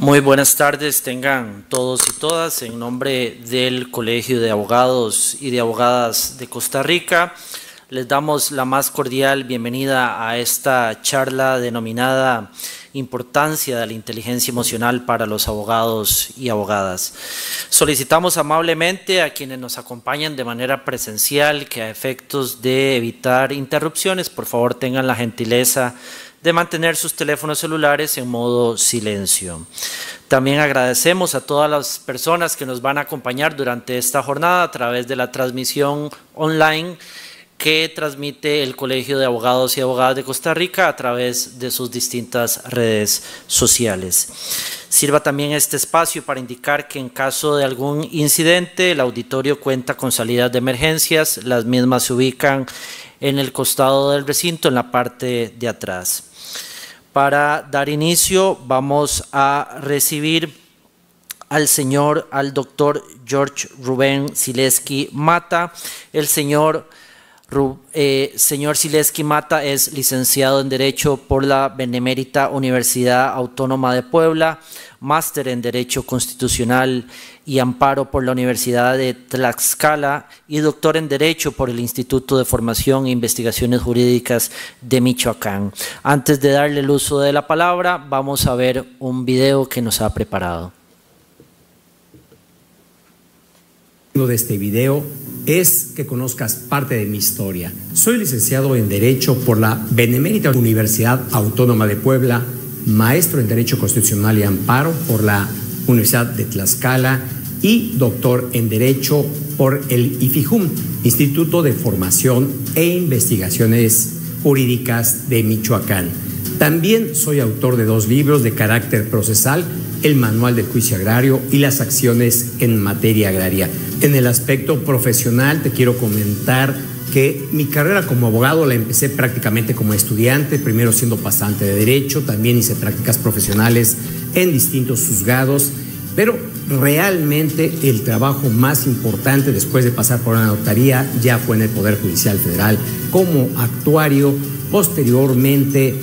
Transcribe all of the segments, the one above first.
Muy buenas tardes, tengan todos y todas. En nombre del Colegio de Abogados y de Abogadas de Costa Rica, les damos la más cordial bienvenida a esta charla denominada Importancia de la inteligencia emocional para los abogados y abogadas. Solicitamos amablemente a quienes nos acompañan de manera presencial que, a efectos de evitar interrupciones, por favor tengan la gentileza de mantener sus teléfonos celulares en modo silencio. También agradecemos a todas las personas que nos van a acompañar durante esta jornada a través de la transmisión online que transmite el Colegio de Abogados y Abogadas de Costa Rica a través de sus distintas redes sociales. Sirva también este espacio para indicar que en caso de algún incidente, el auditorio cuenta con salidas de emergencias. Las mismas se ubican en el costado del recinto, en la parte de atrás. Para dar inicio, vamos a recibir al doctor George Rubén Zaleski Mata. El señor Zaleski Mata es licenciado en Derecho por la Benemérita Universidad Autónoma de Puebla, máster en Derecho Constitucional y Amparo por la Universidad de Tlaxcala y doctor en Derecho por el Instituto de Formación e Investigaciones Jurídicas de Michoacán. Antes de darle el uso de la palabra, vamos a ver un video que nos ha preparado. De este video es que conozcas parte de mi historia. Soy licenciado en Derecho por la Benemérita Universidad Autónoma de Puebla, maestro en Derecho Constitucional y Amparo por la Universidad de Tlaxcala y doctor en Derecho por el IFIJUM, Instituto de Formación e Investigaciones Jurídicas de Michoacán. También soy autor de 2 libros de carácter procesal, el Manual del Juicio Agrario y las acciones en materia agraria. En el aspecto profesional te quiero comentar que mi carrera como abogado la empecé prácticamente como estudiante, primero siendo pasante de Derecho, también hice prácticas profesionales en distintos juzgados, pero realmente el trabajo más importante después de pasar por una notaría ya fue en el Poder Judicial Federal como actuario. Posteriormente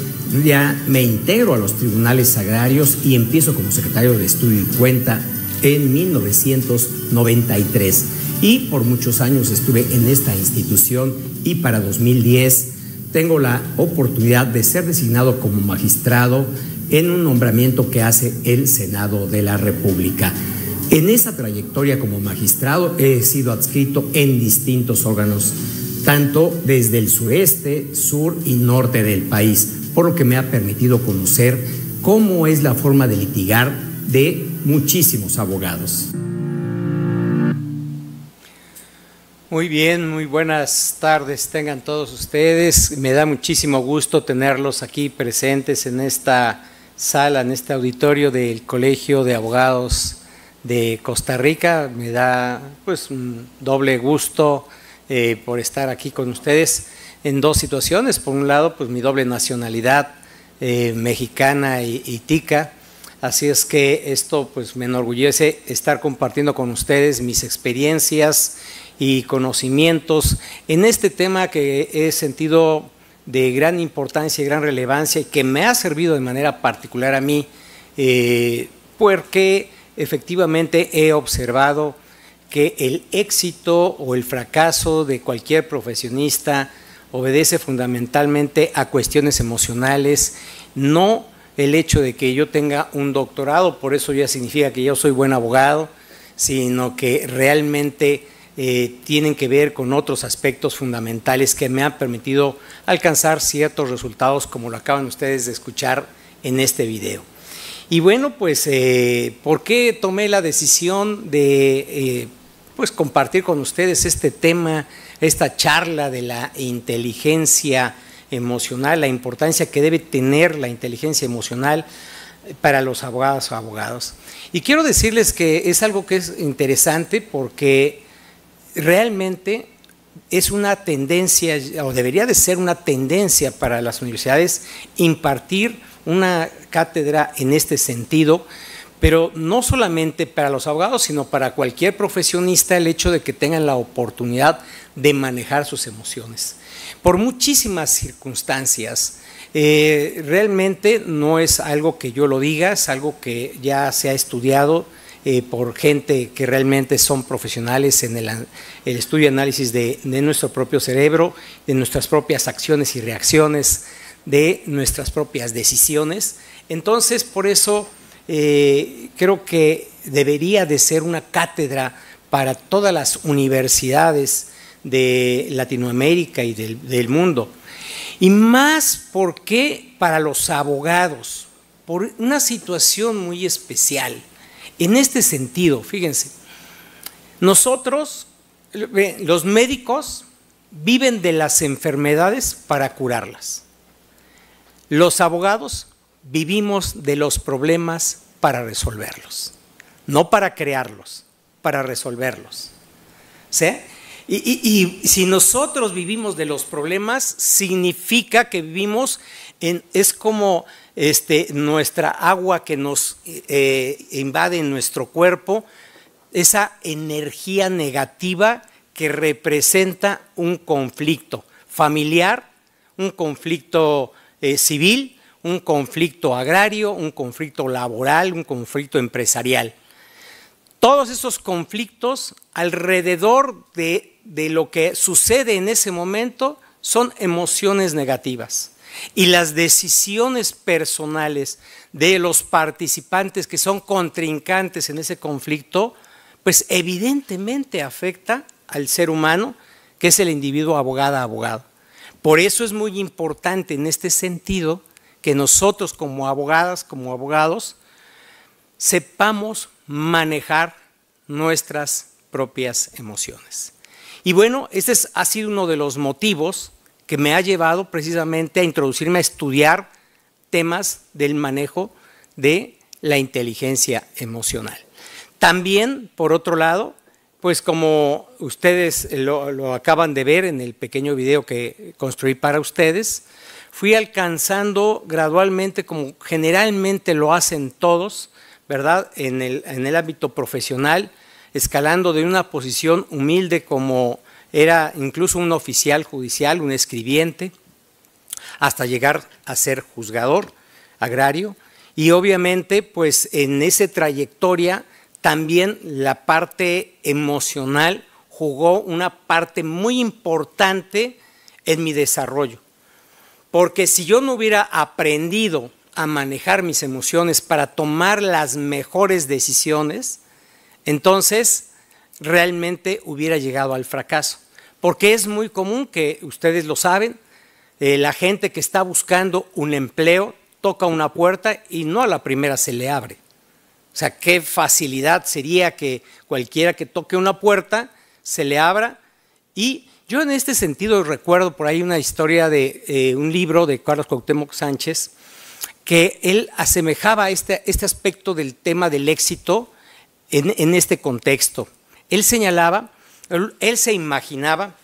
ya me integro a los tribunales agrarios y empiezo como secretario de Estudio y Cuenta en 1993. Y por muchos años estuve en esta institución y para 2010 tengo la oportunidad de ser designado como magistrado en un nombramiento que hace el Senado de la República. En esa trayectoria como magistrado he sido adscrito en distintos órganos, tanto desde el sureste, sur y norte del país, por lo que me ha permitido conocer cómo es la forma de litigar de muchísimos abogados. Muy bien, muy buenas tardes tengan todos ustedes. Me da muchísimo gusto tenerlos aquí presentes en esta sala, en este auditorio del Colegio de Abogados de Costa Rica. Me da pues un doble gusto por estar aquí con ustedes en 2 situaciones. Por un lado, pues mi doble nacionalidad mexicana y tica. Así es que esto pues me enorgullece estar compartiendo con ustedes mis experiencias y conocimientos en este tema que he sentido de gran importancia y gran relevancia y que me ha servido de manera particular a mí porque efectivamente he observado que el éxito o el fracaso de cualquier profesionista obedece fundamentalmente a cuestiones emocionales, no el hecho de que yo tenga un doctorado, por eso ya significa que yo soy buen abogado, sino que realmente tienen que ver con otros aspectos fundamentales que me han permitido alcanzar ciertos resultados como lo acaban ustedes de escuchar en este video. Y bueno, pues, ¿por qué tomé la decisión de pues compartir con ustedes este tema, esta charla de la inteligencia emocional, la importancia que debe tener la inteligencia emocional para los abogados o abogados? Y quiero decirles que es algo que es interesante porque realmente es una tendencia, o debería de ser una tendencia para las universidades impartir una cátedra en este sentido, pero no solamente para los abogados, sino para cualquier profesionista, el hecho de que tengan la oportunidad de manejar sus emociones. Por muchísimas circunstancias, realmente no es algo que yo lo diga, es algo que ya se ha estudiado por gente que realmente son profesionales en el estudio y análisis de nuestro propio cerebro, de nuestras propias acciones y reacciones, de nuestras propias decisiones. Entonces, por eso creo que debería de ser una cátedra para todas las universidades de Latinoamérica y del mundo. Y más porque para los abogados, por una situación muy especial. En este sentido, fíjense, nosotros, los médicos, viven de las enfermedades para curarlas. Los abogados vivimos de los problemas para resolverlos, no para crearlos, para resolverlos. ¿Sí? Y si nosotros vivimos de los problemas, significa que vivimos es como nuestra agua que nos invade en nuestro cuerpo, esa energía negativa que representa un conflicto familiar, un conflicto civil, un conflicto agrario, un conflicto laboral, un conflicto empresarial. Todos esos conflictos alrededor de lo que sucede en ese momento son emociones negativas. Y las decisiones personales de los participantes que son contrincantes en ese conflicto, pues evidentemente afecta al ser humano, que es el individuo abogado. Por eso es muy importante en este sentido que nosotros como abogadas, como abogados, sepamos manejar nuestras propias emociones. Y bueno, este ha sido uno de los motivos que me ha llevado precisamente a introducirme a estudiar temas del manejo de la inteligencia emocional. También, por otro lado, pues como ustedes lo acaban de ver en el pequeño video que construí para ustedes, fui alcanzando gradualmente, como generalmente lo hacen todos, ¿verdad?, en el ámbito profesional, escalando de una posición humilde como era incluso un oficial judicial, un escribiente, hasta llegar a ser juzgador agrario. Y obviamente, pues en esa trayectoria también la parte emocional jugó una parte muy importante en mi desarrollo. Porque si yo no hubiera aprendido a manejar mis emociones para tomar las mejores decisiones, entonces realmente hubiera llegado al fracaso. Porque es muy común que, ustedes lo saben, la gente que está buscando un empleo toca una puerta y no a la primera se le abre. O sea, qué facilidad sería que cualquiera que toque una puerta se le abra. Y yo en este sentido recuerdo por ahí una historia de un libro de Carlos Cuauhtémoc Sánchez, que él asemejaba este aspecto del tema del éxito en este contexto. Él señalaba, él se imaginaba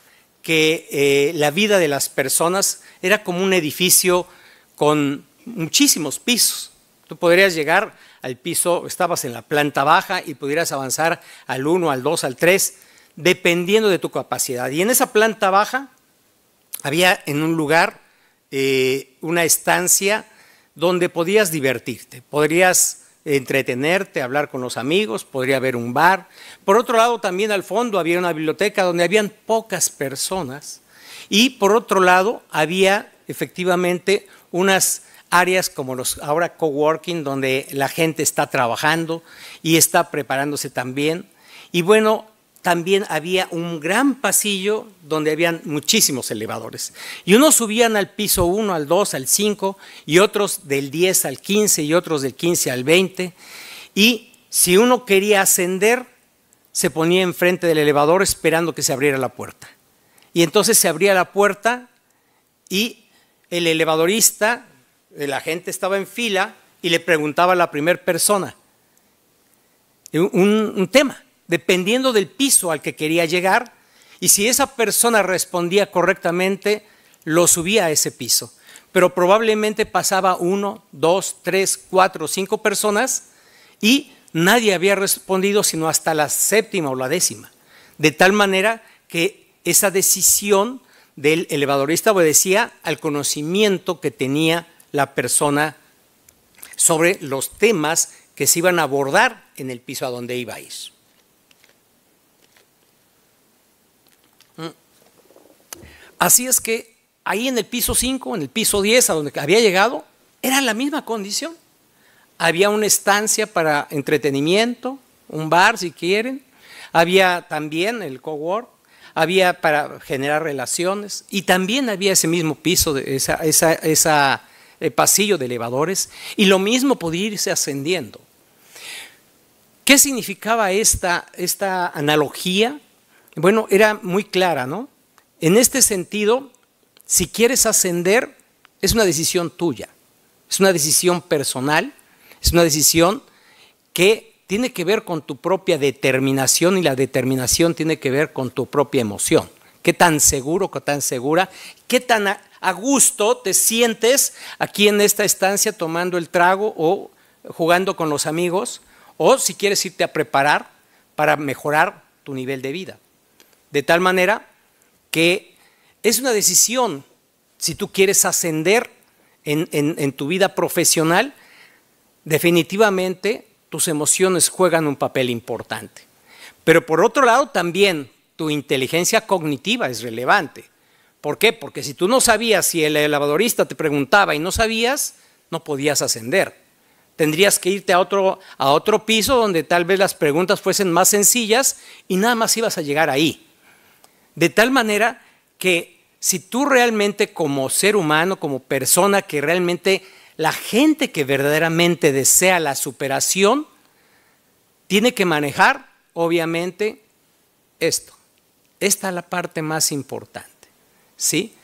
que la vida de las personas era como un edificio con muchísimos pisos. Tú podrías llegar al piso, estabas en la planta baja y pudieras avanzar al 1, al 2, al 3, dependiendo de tu capacidad. Y en esa planta baja había en un lugar una estancia donde podías divertirte, podrías entretenerte, hablar con los amigos, podría haber un bar. Por otro lado, también al fondo había una biblioteca donde habían pocas personas y por otro lado había efectivamente unas áreas como los ahora coworking, donde la gente está trabajando y está preparándose también. Y bueno, también había un gran pasillo donde habían muchísimos elevadores. Y unos subían al piso 1, al 2, al 5, y otros del 10 al 15, y otros del 15 al 20. Y si uno quería ascender, se ponía enfrente del elevador esperando que se abriera la puerta. Y entonces se abría la puerta y el elevadorista, la gente estaba en fila y le preguntaba a la primera persona un tema, dependiendo del piso al que quería llegar, y si esa persona respondía correctamente, lo subía a ese piso. Pero probablemente pasaba 1, 2, 3, 4, 5 personas y nadie había respondido sino hasta la 7ª o la 10ª, de tal manera que esa decisión del elevadorista obedecía al conocimiento que tenía la persona sobre los temas que se iban a abordar en el piso a donde iba a ir. Así es que ahí en el piso 5, en el piso 10, a donde había llegado, era la misma condición. Había una estancia para entretenimiento, un bar si quieren, había también el cowork, había para generar relaciones y también había ese mismo piso, pasillo de elevadores, y lo mismo podía irse ascendiendo. ¿Qué significaba esta analogía? Bueno, era muy clara, ¿no? En este sentido, si quieres ascender, es una decisión tuya, es una decisión personal, es una decisión que tiene que ver con tu propia determinación y la determinación tiene que ver con tu propia emoción. ¿Qué tan seguro, qué tan segura, qué tan a gusto te sientes aquí en esta estancia tomando el trago o jugando con los amigos, o si quieres irte a preparar para mejorar tu nivel de vida? De tal manera que es una decisión, si tú quieres ascender en tu vida profesional, definitivamente tus emociones juegan un papel importante. Pero por otro lado también tu inteligencia cognitiva es relevante. ¿Por qué? Porque si tú no sabías, si el elevadorista te preguntaba y no sabías, no podías ascender. Tendrías que irte a otro piso donde tal vez las preguntas fuesen más sencillas y nada más ibas a llegar ahí. De tal manera que si tú realmente como ser humano, como persona que realmente, la gente que verdaderamente desea la superación, tiene que manejar, obviamente, esto. Esta es la parte más importante, ¿sí?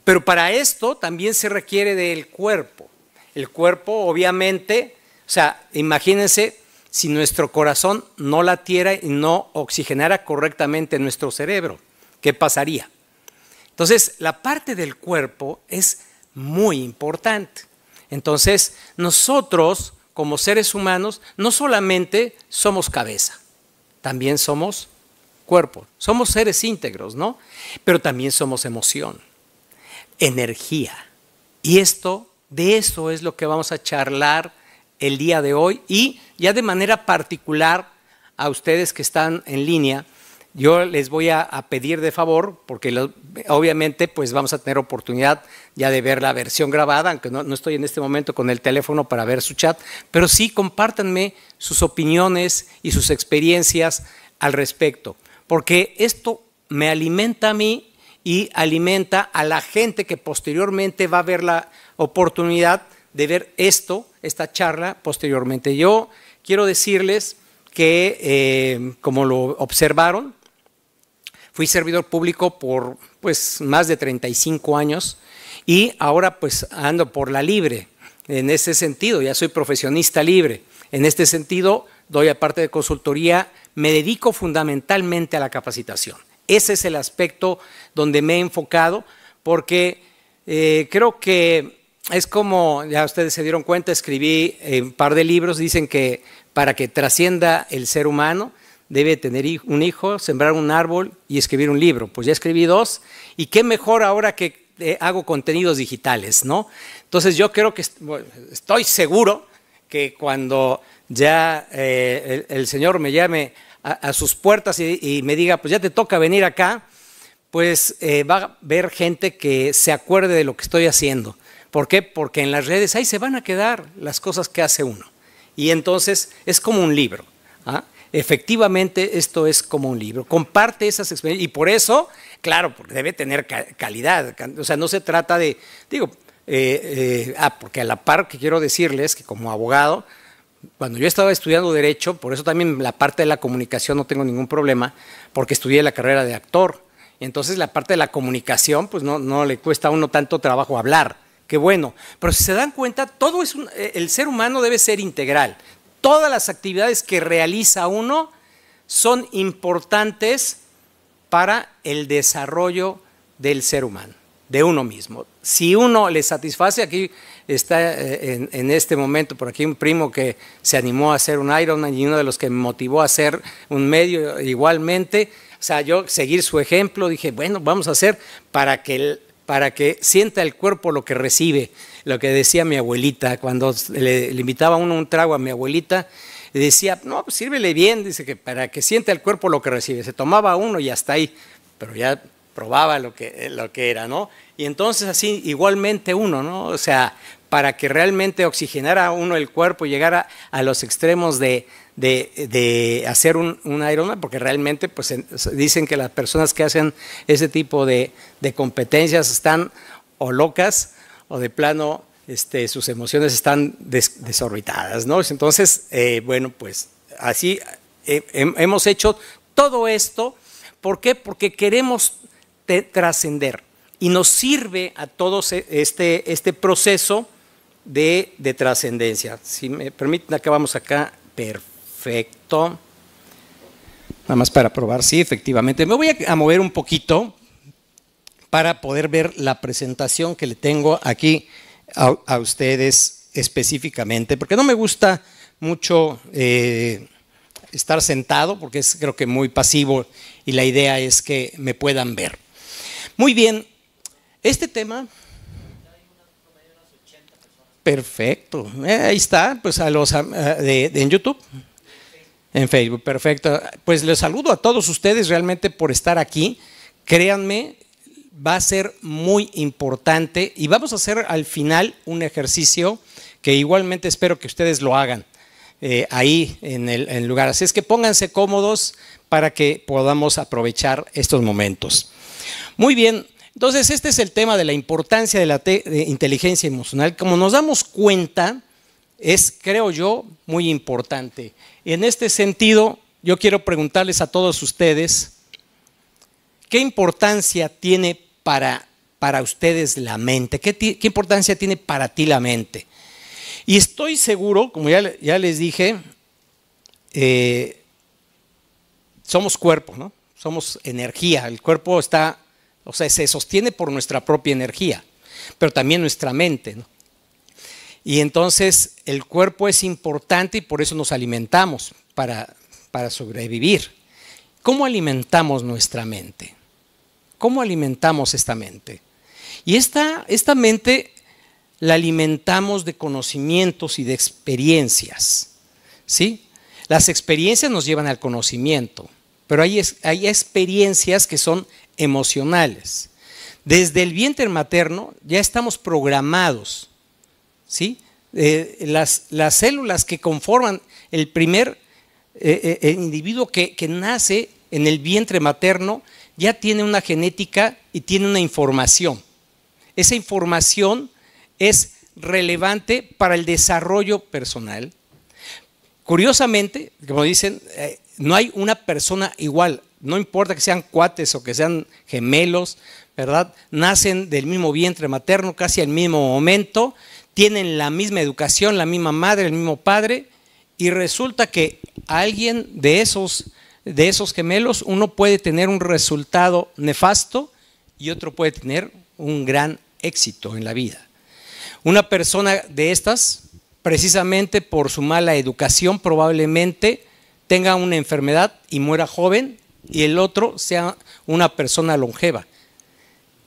Pero para esto también se requiere del cuerpo. El cuerpo, obviamente, o sea, imagínense si nuestro corazón no latiera y no oxigenara correctamente nuestro cerebro, ¿qué pasaría? Entonces, la parte del cuerpo es muy importante. Entonces, nosotros, como seres humanos, no solamente somos cabeza, también somos cuerpo. Somos seres íntegros, ¿no? Pero también somos emoción, energía. Y de eso es lo que vamos a charlar el día de hoy. Y ya de manera particular a ustedes que están en línea, yo les voy a pedir de favor, porque obviamente pues vamos a tener oportunidad ya de ver la versión grabada, aunque no estoy en este momento con el teléfono para ver su chat, pero sí compártanme sus opiniones y sus experiencias al respecto, porque esto me alimenta a mí y alimenta a la gente que posteriormente va a ver la oportunidad de ver esta charla posteriormente. Yo quiero decirles que, como lo observaron, fui servidor público por pues más de 35 años y ahora pues ando por la libre. En ese sentido, ya soy profesionista libre. En este sentido, doy aparte de consultoría, me dedico fundamentalmente a la capacitación. Ese es el aspecto donde me he enfocado porque creo que es como, ya ustedes se dieron cuenta, escribí un par de libros, dicen que para que trascienda el ser humano, debe tener un hijo, sembrar un árbol y escribir un libro. Pues ya escribí 2 y qué mejor ahora que hago contenidos digitales, ¿no? Entonces yo creo que estoy seguro que cuando ya el Señor me llame a sus puertas y me diga, pues ya te toca venir acá, pues va a haber gente que se acuerde de lo que estoy haciendo. ¿Por qué? Porque en las redes ahí se van a quedar las cosas que hace uno. Y entonces es como un libro, ¿ah? Efectivamente, esto es como un libro. Comparte esas experiencias y por eso, claro, debe tener calidad. O sea, no se trata de, porque a la par que quiero decirles que como abogado, cuando yo estaba estudiando Derecho, por eso también la parte de la comunicación no tengo ningún problema, porque estudié la carrera de actor. Y entonces la parte de la comunicación, pues no le cuesta a uno tanto trabajo hablar. Qué bueno. Pero si se dan cuenta, el ser humano debe ser integral. Todas las actividades que realiza uno son importantes para el desarrollo del ser humano. de uno mismo. Si uno le satisface, aquí está en este momento por aquí un primo que se animó a hacer un Ironman y uno de los que me motivó a hacer un medio igualmente. O sea, yo seguir su ejemplo, dije, bueno, vamos a hacer para que sienta el cuerpo lo que recibe, lo que decía mi abuelita, cuando le invitaba uno un trago a mi abuelita, y decía, no, pues sírvele bien, dice que para que sienta el cuerpo lo que recibe. Se tomaba uno y hasta ahí, pero ya probaba lo que era, ¿no? Y entonces así igualmente uno, ¿no? O sea, para que realmente oxigenara uno el cuerpo y llegara a los extremos de hacer un Ironman, porque realmente pues dicen que las personas que hacen ese tipo de competencias están o locas o de plano sus emociones están desorbitadas, ¿no? Entonces, bueno, pues así hemos hecho todo esto. ¿Por qué? Porque queremos trascender y nos sirve a todos este proceso de trascendencia. Si me permiten, acá vamos acá, perfecto. Nada más para probar, sí, efectivamente. Me voy a mover un poquito para poder ver la presentación que le tengo aquí a ustedes específicamente, porque no me gusta mucho estar sentado, porque es creo que muy pasivo y la idea es que me puedan ver. Muy bien, este tema, perfecto, ahí está, pues a los en YouTube, en Facebook, perfecto. Pues les saludo a todos ustedes realmente por estar aquí. Créanme, va a ser muy importante y vamos a hacer al final un ejercicio que igualmente espero que ustedes lo hagan ahí en el lugar. Así es que pónganse cómodos para que podamos aprovechar estos momentos. Muy bien, entonces este es el tema de la importancia de la inteligencia emocional. Como nos damos cuenta, es, creo yo, muy importante. Y en este sentido, yo quiero preguntarles a todos ustedes, ¿qué importancia tiene para ustedes la mente? ¿Qué importancia tiene para ti la mente? Y estoy seguro, como ya les dije, somos cuerpo, ¿no? Somos energía. El cuerpo está, o sea, se sostiene por nuestra propia energía, pero también nuestra mente, ¿no? Y entonces el cuerpo es importante y por eso nos alimentamos para sobrevivir. ¿Cómo alimentamos nuestra mente? ¿Cómo alimentamos esta mente? Y esta mente la alimentamos de conocimientos y de experiencias, ¿sí? Las experiencias nos llevan al conocimiento, pero hay experiencias que son emocionales. Desde el vientre materno ya estamos programados, ¿sí? Las células que conforman el primer el individuo que nace en el vientre materno ya tiene una genética y tiene una información. Esa información es relevante para el desarrollo personal. Curiosamente, como dicen, no hay una persona igual, no importa que sean cuates o que sean gemelos, ¿verdad? Nacen del mismo vientre materno casi al mismo momento, tienen la misma educación, la misma madre, el mismo padre, y resulta que alguien de esos gemelos, uno puede tener un resultado nefasto y otro puede tener un gran éxito en la vida. Una persona de estas, precisamente por su mala educación, probablemente tenga una enfermedad y muera joven, y el otro sea una persona longeva.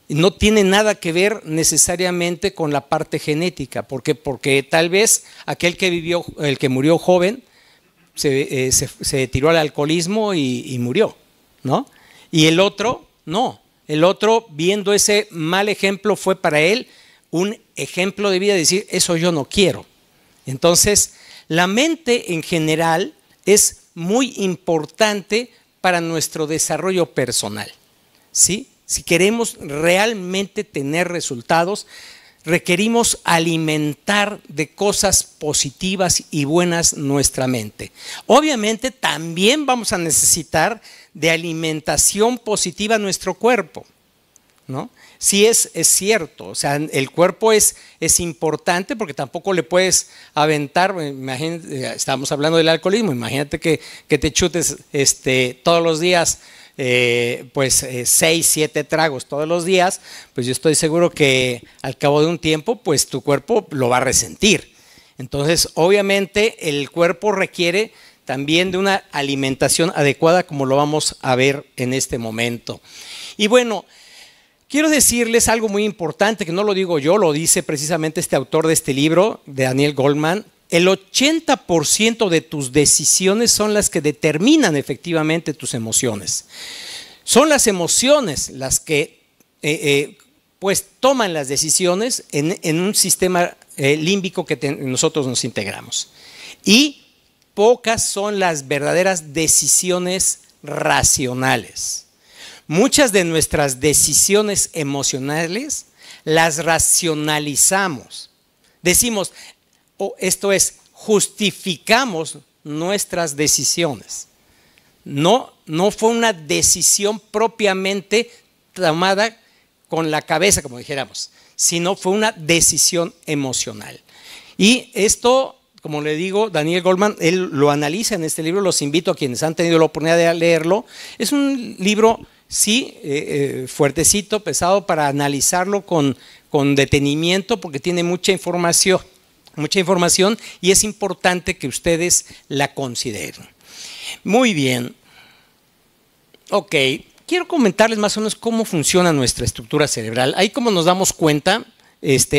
No tiene nada que ver necesariamente con la parte genética, porque tal vez aquel el que murió joven se tiró al alcoholismo y murió, ¿no? Y el otro no, el otro, viendo ese mal ejemplo, fue para él un ejemplo de vida, de decir, eso yo no quiero. Entonces, la mente en general es muy importante para nuestro desarrollo personal, ¿sí? Si queremos realmente tener resultados, requerimos alimentar de cosas positivas y buenas nuestra mente. Obviamente también vamos a necesitar de alimentación positiva a nuestro cuerpo, ¿no? Sí es cierto, o sea, el cuerpo es importante porque tampoco le puedes aventar, imagínate, estamos hablando del alcoholismo, imagínate que te chutes todos los días 6, 7 tragos todos los días, pues yo estoy seguro que al cabo de un tiempo, pues tu cuerpo lo va a resentir. Entonces, obviamente, el cuerpo requiere también de una alimentación adecuada, como lo vamos a ver en este momento. Y bueno, quiero decirles algo muy importante, que no lo digo yo, lo dice precisamente este autor de este libro, de Daniel Goleman. El 80% de tus decisiones son las que determinan efectivamente tus emociones. Son las emociones las que pues toman las decisiones en un sistema límbico que nosotros nos integramos. Y pocas son las verdaderas decisiones racionales. Muchas de nuestras decisiones emocionales las racionalizamos. Decimos, esto es, justificamos nuestras decisiones. No fue una decisión propiamente tomada con la cabeza, como dijéramos, sino fue una decisión emocional. Y esto, como le digo, Daniel Goleman, él lo analiza en este libro, los invito a quienes han tenido la oportunidad de leerlo. Es un libro, sí, fuertecito, pesado para analizarlo con detenimiento, porque tiene mucha información y es importante que ustedes la consideren. Muy bien. Ok, quiero comentarles más o menos cómo funciona nuestra estructura cerebral. Ahí, como nos damos cuenta,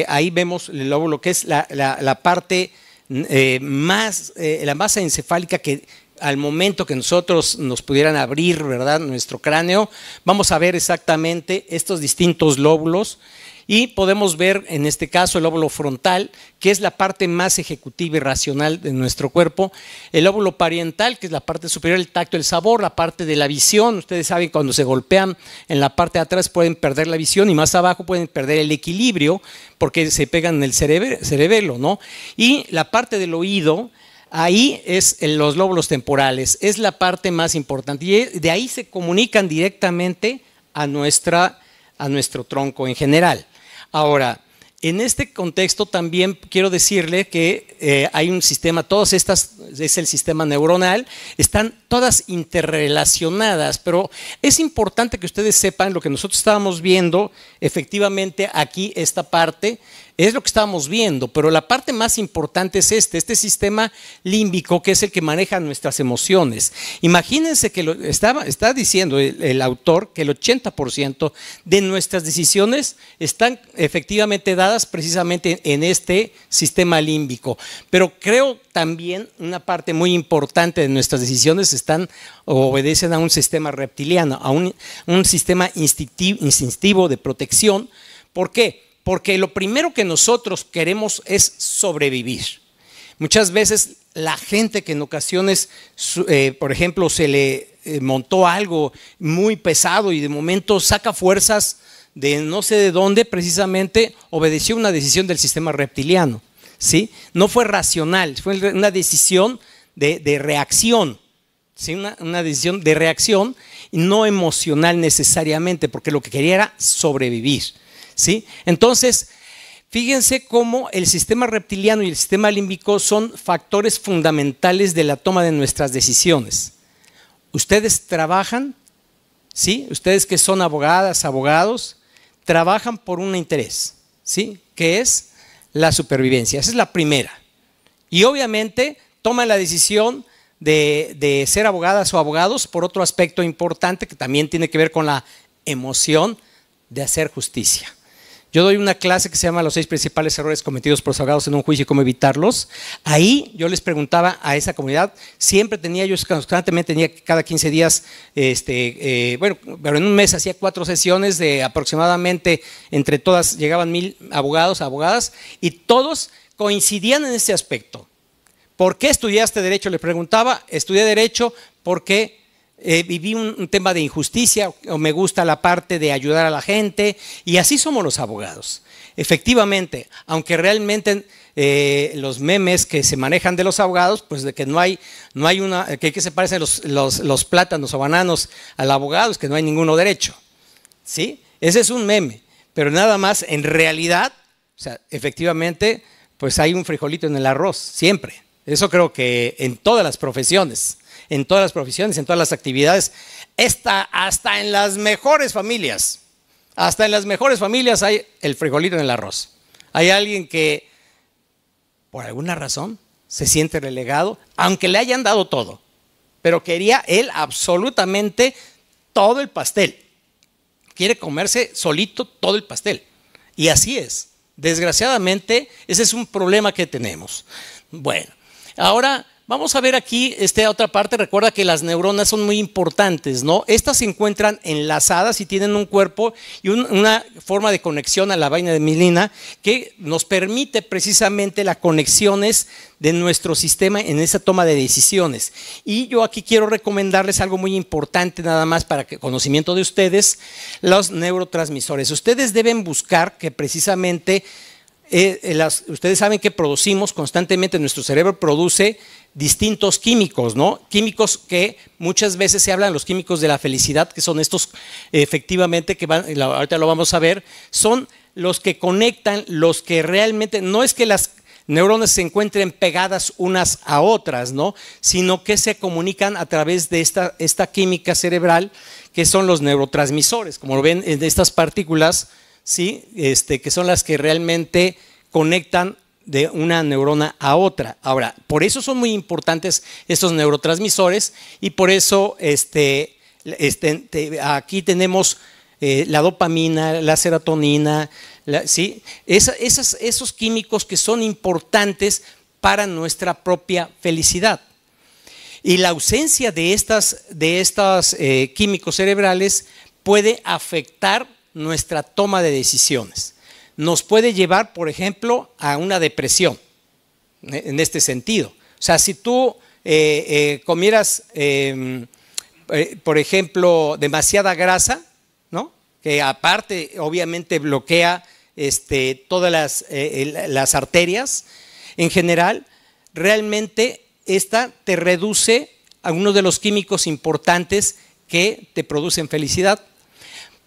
ahí vemos el lóbulo, que es la parte la masa encefálica, que al momento que nosotros nos pudieran abrir, ¿verdad?, nuestro cráneo, vamos a ver exactamente estos distintos lóbulos. Y podemos ver en este caso el lóbulo frontal, que es la parte más ejecutiva y racional de nuestro cuerpo. El lóbulo parietal, que es la parte superior, el tacto, el sabor, la parte de la visión. Ustedes saben, cuando se golpean en la parte de atrás pueden perder la visión, y más abajo pueden perder el equilibrio porque se pegan en el cerebelo, ¿no? Y la parte del oído, ahí es los lóbulos temporales, es la parte más importante. Y de ahí se comunican directamente a nuestro tronco en general. Ahora, en este contexto también quiero decirle que hay un sistema, todas estas, es el sistema neuronal, están todas interrelacionadas, pero es importante que ustedes sepan lo que nosotros estábamos viendo. Efectivamente, aquí esta parte es lo que estábamos viendo, pero la parte más importante es este sistema límbico, que es el que maneja nuestras emociones. Imagínense que está diciendo el autor que el 80% de nuestras decisiones están efectivamente dadas precisamente en este sistema límbico, pero creo también una parte muy importante de nuestras decisiones obedecen a un sistema reptiliano, a un sistema instintivo de protección. ¿Por qué? Porque lo primero que nosotros queremos es sobrevivir. Muchas veces la gente que en ocasiones, por ejemplo, se le montó algo muy pesado y de momento saca fuerzas de no sé de dónde, precisamente obedeció una decisión del sistema reptiliano, ¿sí? No fue racional, fue una decisión de reacción, ¿sí? Una decisión de reacción y no emocional necesariamente, porque lo que quería era sobrevivir, ¿sí? Entonces, fíjense cómo el sistema reptiliano y el sistema límbico son factores fundamentales de la toma de nuestras decisiones. Ustedes trabajan, ¿sí? Ustedes que son abogadas, abogados, trabajan por un interés, ¿sí? Que es la supervivencia. Esa es la primera. Y obviamente toman la decisión de ser abogadas o abogados por otro aspecto importante que también tiene que ver con la emoción de hacer justicia. Yo doy una clase que se llama Los 6 principales errores cometidos por los abogados en un juicio y cómo evitarlos. Ahí yo les preguntaba a esa comunidad, siempre yo constantemente tenía cada 15 días, bueno, pero en un mes hacía 4 sesiones de aproximadamente, entre todas llegaban 1000 abogados, abogadas, y todos coincidían en ese aspecto. ¿Por qué estudiaste Derecho? Le preguntaba. Estudié Derecho porque viví un tema de injusticia, o me gusta la parte de ayudar a la gente, y así somos los abogados. Efectivamente, aunque realmente los memes que se manejan de los abogados, pues de que no hay que se parecen los plátanos o bananos al abogado, es que no hay ninguno derecho, ¿sí? Ese es un meme, pero nada más, en realidad, o sea, efectivamente, pues hay un frijolito en el arroz, siempre. Eso creo que en todas las profesiones. en todas las profesiones, en todas las actividades, hasta en las mejores familias. Hasta en las mejores familias hay el frijolito en el arroz. Hay alguien que, por alguna razón, se siente relegado, aunque le hayan dado todo, pero quería él absolutamente todo el pastel. Quiere comerse solito todo el pastel. Y así es. Desgraciadamente, ese es un problema que tenemos. Bueno, ahora vamos a ver aquí otra parte. Recuerda que las neuronas son muy importantes, ¿no? Estas se encuentran enlazadas y tienen un cuerpo y una forma de conexión a la vaina de mielina que nos permite precisamente las conexiones de nuestro sistema en esa toma de decisiones. Y yo aquí quiero recomendarles algo muy importante nada más para que conocimiento de ustedes, los neurotransmisores. Ustedes deben buscar que precisamente ustedes saben que producimos constantemente, nuestro cerebro produce distintos químicos, ¿no? Químicos que muchas veces se hablan, los químicos de la felicidad, que son estos efectivamente que ahorita lo vamos a ver, son los que conectan, los que realmente, no es que las neuronas se encuentren pegadas unas a otras, ¿no? Sino que se comunican a través de esta química cerebral que son los neurotransmisores, como lo ven en estas partículas, ¿sí? Que son las que realmente conectan de una neurona a otra. Ahora, por eso son muy importantes estos neurotransmisores y por eso aquí tenemos la dopamina, la serotonina, ¿sí? Esos químicos que son importantes para nuestra propia felicidad. Y la ausencia de estos químicos cerebrales puede afectar nuestra toma de decisiones. Nos puede llevar, por ejemplo, a una depresión, en este sentido. O sea, si tú comieras, por ejemplo, demasiada grasa, ¿no? Que aparte, obviamente, bloquea todas las arterias, en general, realmente esta te reduce a uno de los químicos importantes que te producen felicidad.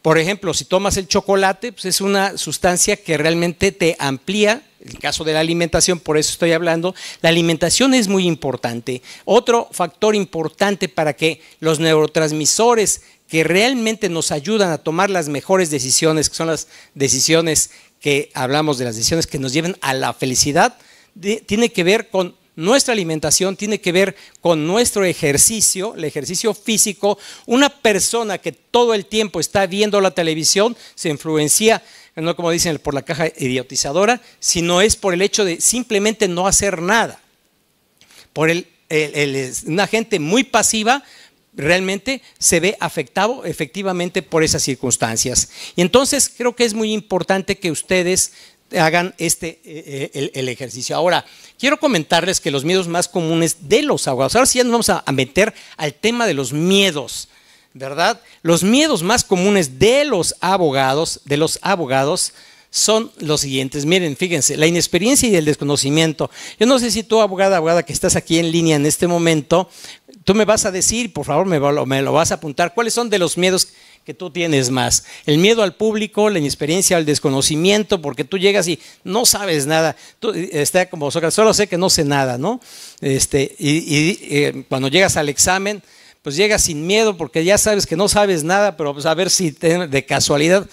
Por ejemplo, si tomas el chocolate, pues es una sustancia que realmente te amplía. En el caso de la alimentación, por eso estoy hablando, la alimentación es muy importante. Otro factor importante para que los neurotransmisores que realmente nos ayudan a tomar las mejores decisiones, que son las decisiones que hablamos de las decisiones que nos lleven a la felicidad, tiene que ver con nuestra alimentación, tiene que ver con nuestro ejercicio, el ejercicio físico. Una persona que todo el tiempo está viendo la televisión se influencia, no como dicen por la caja idiotizadora, sino es por el hecho de simplemente no hacer nada. Por una gente muy pasiva realmente se ve afectado efectivamente por esas circunstancias. Y entonces creo que es muy importante que ustedes hagan el ejercicio. Ahora, quiero comentarles que los miedos más comunes de los abogados, ahora sí ya nos vamos a meter al tema de los miedos, ¿verdad? Los miedos más comunes de los abogados son los siguientes. Miren, fíjense, la inexperiencia y el desconocimiento. Yo no sé si tú, abogada que estás aquí en línea en este momento, tú me vas a decir, por favor, me lo vas a apuntar, ¿cuáles son de los miedos que tú tienes más? El miedo al público, la inexperiencia, el desconocimiento, porque tú llegas y no sabes nada. Tú como Sócrates, solo sé que no sé nada, ¿no? Cuando llegas al examen, pues llegas sin miedo porque ya sabes que no sabes nada, pero pues a ver si de casualidad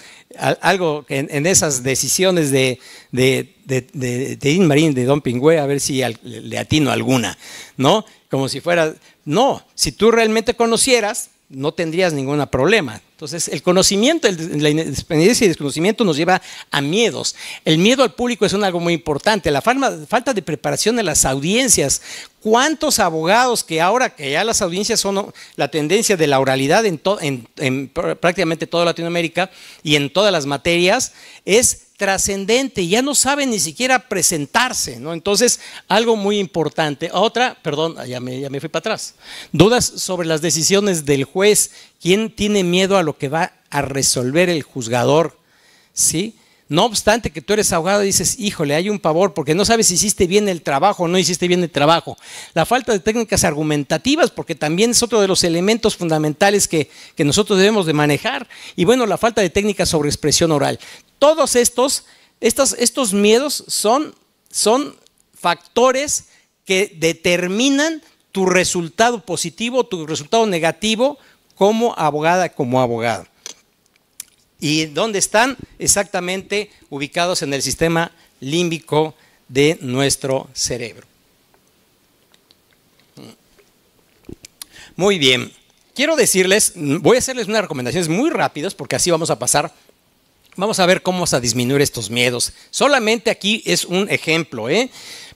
algo en esas decisiones de Inmarín, de Don Pingüe, a ver si le atino alguna, ¿no? Como si fuera, no, si tú realmente conocieras, no tendrías ningún problema. Entonces, el conocimiento, la independencia y el desconocimiento nos lleva a miedos. El miedo al público es algo muy importante. La falta de preparación de las audiencias. ¿Cuántos abogados que ahora que ya las audiencias son la tendencia de la oralidad en prácticamente toda Latinoamérica y en todas las materias, es trascendente, ya no saben ni siquiera presentarse, ¿no? Entonces, algo muy importante. Perdón, ya me fui para atrás. Dudas sobre las decisiones del juez. ¿Quién tiene miedo a lo que va a resolver el juzgador? ¿Sí? No obstante que tú eres abogado y dices, híjole, hay un pavor porque no sabes si hiciste bien el trabajo o no hiciste bien el trabajo. La falta de técnicas argumentativas, porque también es otro de los elementos fundamentales que nosotros debemos de manejar. Y bueno, la falta de técnicas sobre expresión oral. Todos estos miedos son factores que determinan tu resultado positivo, tu resultado negativo como abogada, como abogado. ¿Y dónde están? Exactamente ubicados en el sistema límbico de nuestro cerebro. Muy bien. Quiero decirles, voy a hacerles unas recomendaciones muy rápidas porque así vamos a pasar. Vamos a ver cómo vamos a disminuir estos miedos. Solamente aquí es un ejemplo, ¿eh?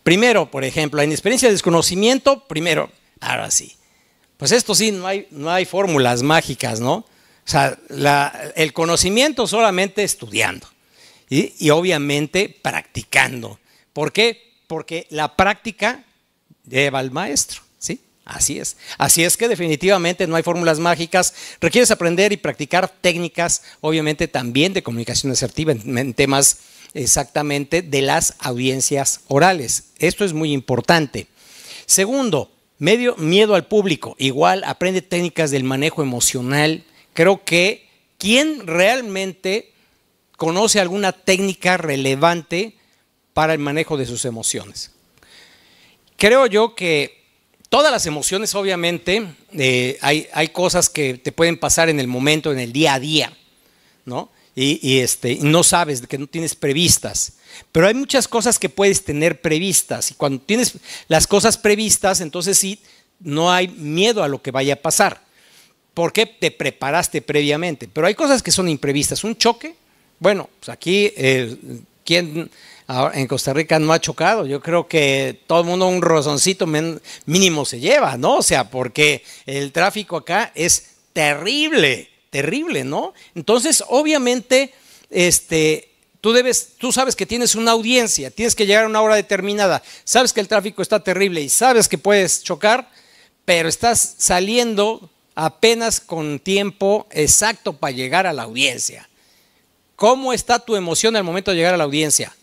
Primero, por ejemplo, la inexperiencia de desconocimiento, primero, ahora sí. Pues esto sí, no hay fórmulas mágicas, ¿no? O sea, el conocimiento solamente estudiando y obviamente practicando. ¿Por qué? Porque la práctica lleva al maestro, ¿sí? Así es. Así es que definitivamente no hay fórmulas mágicas. Requieres aprender y practicar técnicas, obviamente también de comunicación asertiva en temas exactamente de las audiencias orales. Esto es muy importante. Segundo, miedo al público. Igual aprende técnicas del manejo emocional. Creo que quien realmente conoce alguna técnica relevante para el manejo de sus emociones. Creo yo que todas las emociones, obviamente, hay cosas que te pueden pasar en el momento, en el día a día, ¿no? Y no sabes, que no tienes previstas. Pero hay muchas cosas que puedes tener previstas. Y cuando tienes las cosas previstas, entonces sí, no hay miedo a lo que vaya a pasar. Porque te preparaste previamente. Pero hay cosas que son imprevistas. Un choque, bueno, pues aquí, ¿quién en Costa Rica no ha chocado? Yo creo que todo el mundo un rozoncito mínimo se lleva, ¿no? O sea, porque el tráfico acá es terrible, terrible, ¿no? Entonces, obviamente, tú sabes que tienes una audiencia, tienes que llegar a una hora determinada, sabes que el tráfico está terrible y sabes que puedes chocar, pero estás saliendo apenas con tiempo exacto para llegar a la audiencia. ¿Cómo está tu emoción al momento de llegar a la audiencia?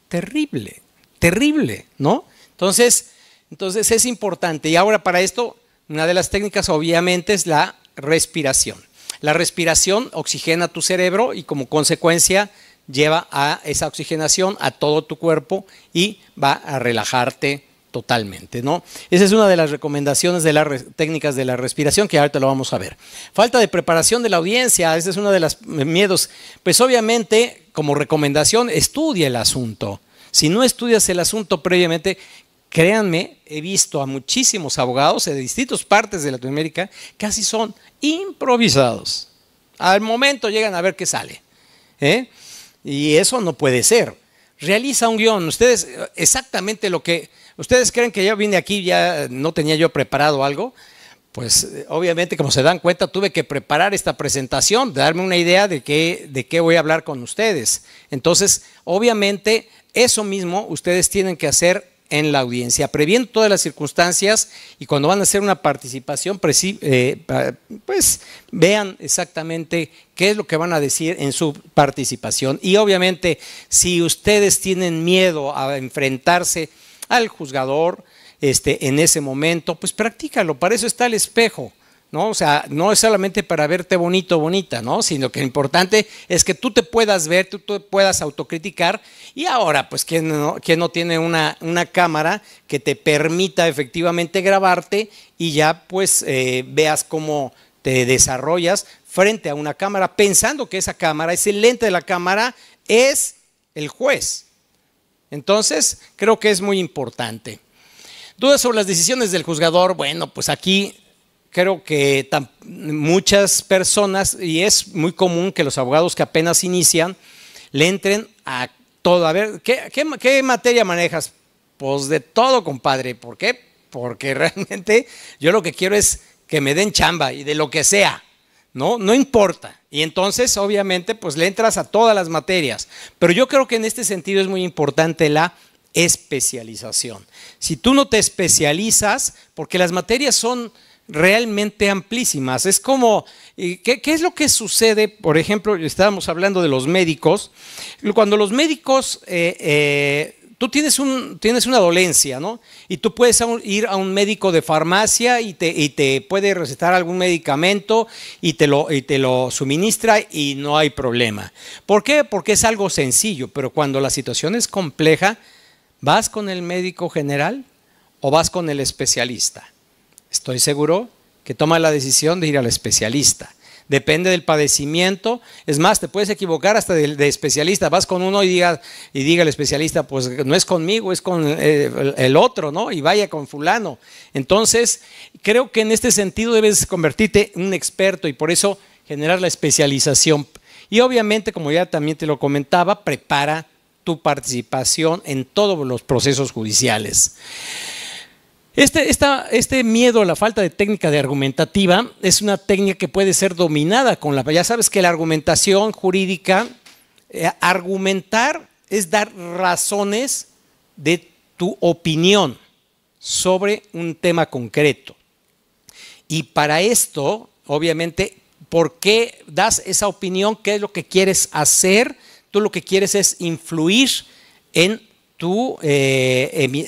Terrible, terrible, ¿no? Entonces es importante. Y ahora para esto, una de las técnicas obviamente es la respiración. La respiración oxigena tu cerebro y como consecuencia lleva a esa oxigenación a todo tu cuerpo y va a relajarte totalmente, ¿no? Esa es una de las recomendaciones de las técnicas de la respiración que ahorita lo vamos a ver. Falta de preparación de la audiencia, ese es uno de los miedos. Pues obviamente, como recomendación, estudia el asunto. Si no estudias el asunto previamente, créanme, he visto a muchísimos abogados de distintas partes de Latinoamérica, casi son improvisados. Al momento llegan a ver qué sale, ¿eh? Y eso no puede ser. Realiza un guión. Ustedes, exactamente lo que... ¿Ustedes creen que yo vine aquí ya no tenía yo preparado algo? Pues obviamente, como se dan cuenta, tuve que preparar esta presentación, darme una idea de qué voy a hablar con ustedes. Entonces, obviamente, eso mismo ustedes tienen que hacer en la audiencia, previendo todas las circunstancias y cuando van a hacer una participación, pues vean exactamente qué es lo que van a decir en su participación. Y obviamente, si ustedes tienen miedo a enfrentarse al juzgador en ese momento, pues practícalo, para eso está el espejo, ¿no? O sea, no es solamente para verte bonito o bonita, ¿no? Sino que lo importante es que tú te puedas ver, tú te puedas autocriticar. Y ahora, pues, ¿quién no tiene una cámara que te permita efectivamente grabarte y ya pues veas cómo te desarrollas frente a una cámara, pensando que esa cámara, ese lente de la cámara es el juez? Entonces, creo que es muy importante. ¿Dudas sobre las decisiones del juzgador? Bueno, pues aquí creo que muchas personas, y es muy común que los abogados que apenas inician, le entren a todo. A ver, ¿qué materia manejas? Pues de todo, compadre. ¿Por qué? Porque realmente yo lo que quiero es que me den chamba y de lo que sea. No importa. Y entonces, obviamente, pues le entras a todas las materias. Pero yo creo que en este sentido es muy importante la especialización. Si tú no te especializas, porque las materias son realmente amplísimas, es como, ¿qué es lo que sucede? Por ejemplo, estábamos hablando de los médicos. Cuando los médicos... tú tienes una dolencia, ¿no? Y tú puedes ir a un médico de farmacia y te puede recetar algún medicamento y te lo suministra y no hay problema. ¿Por qué? Porque es algo sencillo, pero cuando la situación es compleja, ¿vas con el médico general o vas con el especialista? estoy seguro que toma la decisión de ir al especialista. Depende del padecimiento. Es más, te puedes equivocar hasta de especialista. Vas con uno y diga el especialista, pues no es conmigo, es con el otro, ¿no? Y vaya con fulano. Entonces, creo que en este sentido debes convertirte en un experto y por eso generar la especialización. Y obviamente, como ya también te lo comentaba, prepara tu participación en todos los procesos judiciales. Este miedo a la falta de técnica de argumentativa es una técnica que puede ser dominada con ya sabes que la argumentación jurídica, argumentar es dar razones de tu opinión sobre un tema concreto. Y para esto, obviamente, ¿por qué das esa opinión? ¿Qué es lo que quieres hacer? Tú lo que quieres es influir en tú,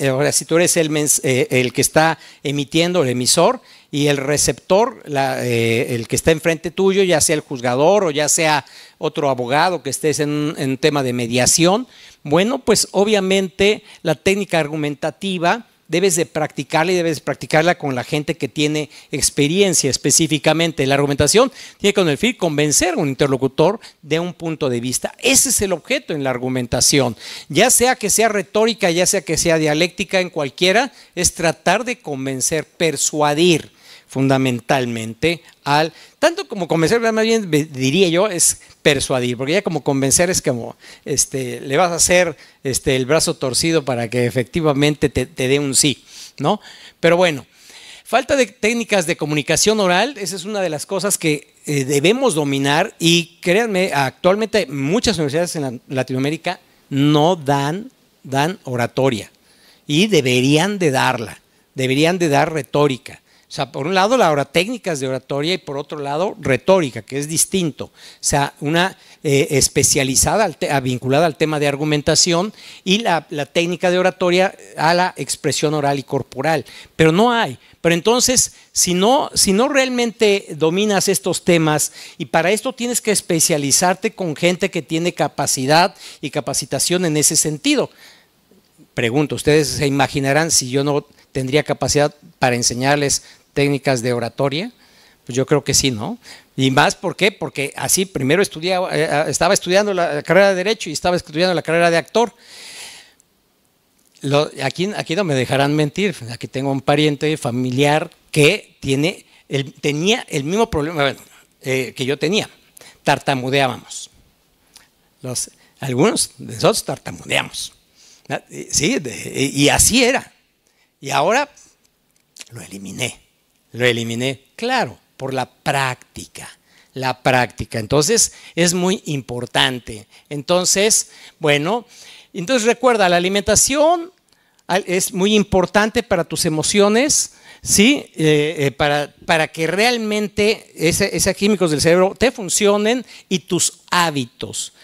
ahora si tú eres el que está emitiendo, el emisor, y el receptor, el que está enfrente tuyo, ya sea el juzgador o ya sea otro abogado que estés en un tema de mediación, bueno, pues obviamente la técnica argumentativa debes de practicarla y debes de practicarla con la gente que tiene experiencia específicamente. La argumentación tiene con el fin convencer a un interlocutor de un punto de vista. Ese es el objeto en la argumentación. Ya sea que sea retórica, ya sea que sea dialéctica, en cualquiera, es tratar de convencer, persuadir fundamentalmente tanto como convencer, más bien diría yo, es persuadir, porque ya como convencer es como, le vas a hacer el brazo torcido para que efectivamente te dé un sí, ¿no? Pero bueno, falta de técnicas de comunicación oral, esa es una de las cosas que debemos dominar y créanme, actualmente muchas universidades en Latinoamérica no dan oratoria y deberían de darla, deberían de dar retórica. O sea, por un lado técnicas de oratoria y por otro lado retórica, que es distinto. O sea, una especializada vinculada al tema de argumentación y la técnica de oratoria a la expresión oral y corporal. Pero no hay. Pero entonces, si no realmente dominas estos temas y para esto tienes que especializarte con gente que tiene capacidad y capacitación en ese sentido. Pregunto, ¿ustedes se imaginarán si yo no tendría capacidad para enseñarles técnicas de oratoria? Pues yo creo que sí, ¿no? Y más, ¿por qué? Porque así primero estaba estudiando la carrera de Derecho y estaba estudiando la carrera de actor. Aquí no me dejarán mentir, aquí tengo un pariente familiar que tenía el mismo problema que yo tenía, tartamudeábamos. Algunos de nosotros tartamudeamos. Sí, y así era. Y ahora lo eliminé, claro, por la práctica. Entonces, es muy importante. Entonces, bueno, recuerda, la alimentación es muy importante para tus emociones, ¿sí? Para que realmente esos químicos del cerebro te funcionen y tus hábitos.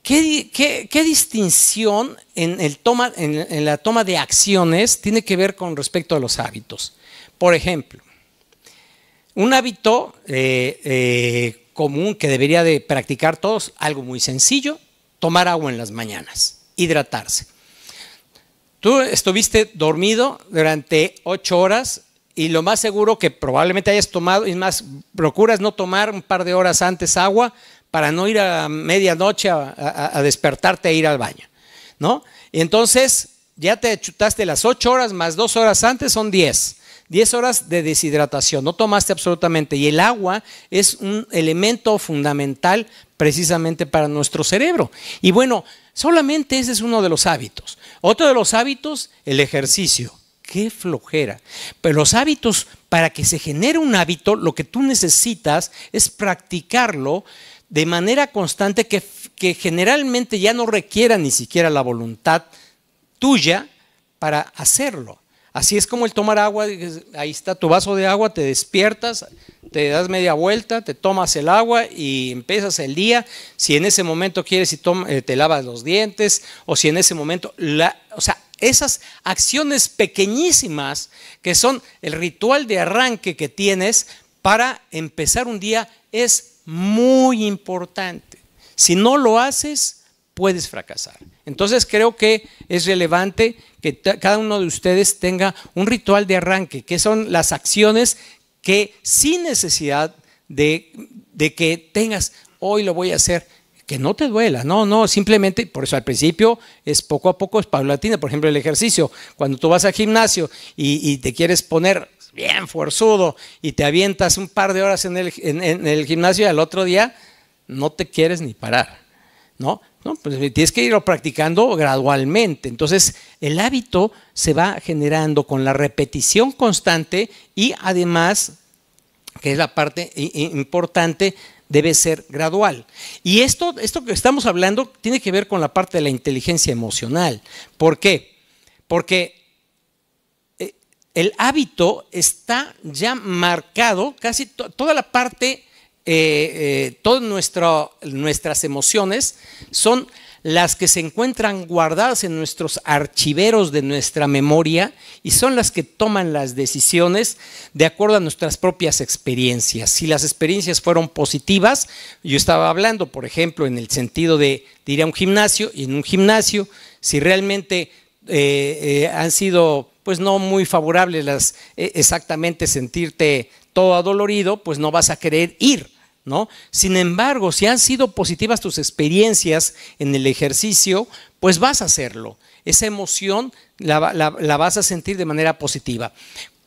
¿Qué distinción en la toma de acciones tiene que ver con respecto a los hábitos? Por ejemplo, un hábito común que debería de practicar todos, algo muy sencillo, tomar agua en las mañanas, hidratarse. Tú estuviste dormido durante 8 horas y lo más seguro que probablemente hayas tomado, y más, procuras no tomar un par de horas antes agua para no ir a medianoche a despertarte e ir al baño, ¿no? Y entonces ya te chutaste las 8 horas más 2 horas antes, son 10 horas de deshidratación, no tomaste absolutamente. Y el agua es un elemento fundamental precisamente para nuestro cerebro. Y bueno, solamente ese es uno de los hábitos. Otro de los hábitos, el ejercicio. Qué flojera. Pero los hábitos, para que se genere un hábito, lo que tú necesitas es practicarlo de manera constante que generalmente ya no requiera ni siquiera la voluntad tuya para hacerlo. Así es como el tomar agua, ahí está tu vaso de agua, te despiertas, te das media vuelta, te tomas el agua y empiezas el día. Si en ese momento quieres te lavas los dientes, o si en ese momento, o sea, esas acciones pequeñísimas que son el ritual de arranque que tienes para empezar un día es muy importante. Si no lo haces, puedes fracasar. Entonces creo que es relevante que cada uno de ustedes tenga un ritual de arranque, que son las acciones que sin necesidad de que tengas, hoy lo voy a hacer, que no te duela, no, simplemente, por eso al principio es poco a poco, es paulatina. Por ejemplo, el ejercicio, cuando tú vas al gimnasio y te quieres poner bien forzudo y te avientas un par de horas en el gimnasio y al otro día no te quieres ni parar, ¿no? Pues tienes que irlo practicando gradualmente. Entonces, el hábito se va generando con la repetición constante y además, que es la parte importante, debe ser gradual. Y esto que estamos hablando tiene que ver con la parte de la inteligencia emocional. ¿Por qué? Porque el hábito está ya marcado, casi toda la parte, todas nuestras emociones son las que se encuentran guardadas en nuestros archiveros de nuestra memoria y son las que toman las decisiones de acuerdo a nuestras propias experiencias. Si las experiencias fueron positivas, yo estaba hablando, por ejemplo, en el sentido de ir a un gimnasio, y en un gimnasio, si realmente han sido pues no muy favorables exactamente sentirte todo adolorido, pues no vas a querer ir, ¿no? Sin embargo, si han sido positivas tus experiencias en el ejercicio, pues vas a hacerlo. Esa emoción la vas a sentir de manera positiva.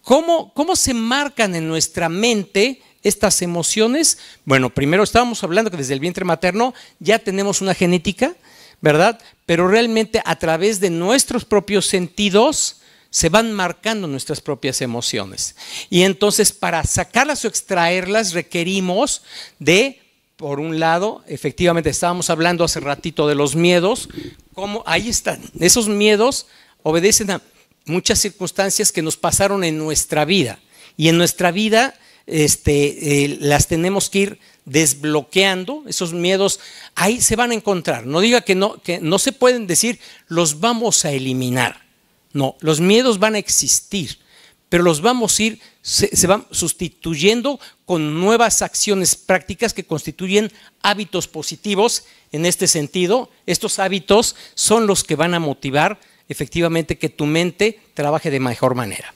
¿Cómo se marcan en nuestra mente estas emociones? Bueno, primero estábamos hablando que desde el vientre materno ya tenemos una genética, ¿verdad? Pero realmente a través de nuestros propios sentidos se van marcando nuestras propias emociones. Y entonces para sacarlas o extraerlas requerimos de, por un lado, efectivamente estábamos hablando hace ratito de los miedos, como ahí están, esos miedos obedecen a muchas circunstancias que nos pasaron en nuestra vida. Y en nuestra vida las tenemos que ir desbloqueando. Esos miedos ahí se van a encontrar. No diga que no se pueden decir los vamos a eliminar. No, los miedos van a existir, pero los vamos a ir, se van sustituyendo con nuevas acciones prácticas que constituyen hábitos positivos. En este sentido, estos hábitos son los que van a motivar efectivamente que tu mente trabaje de mejor manera.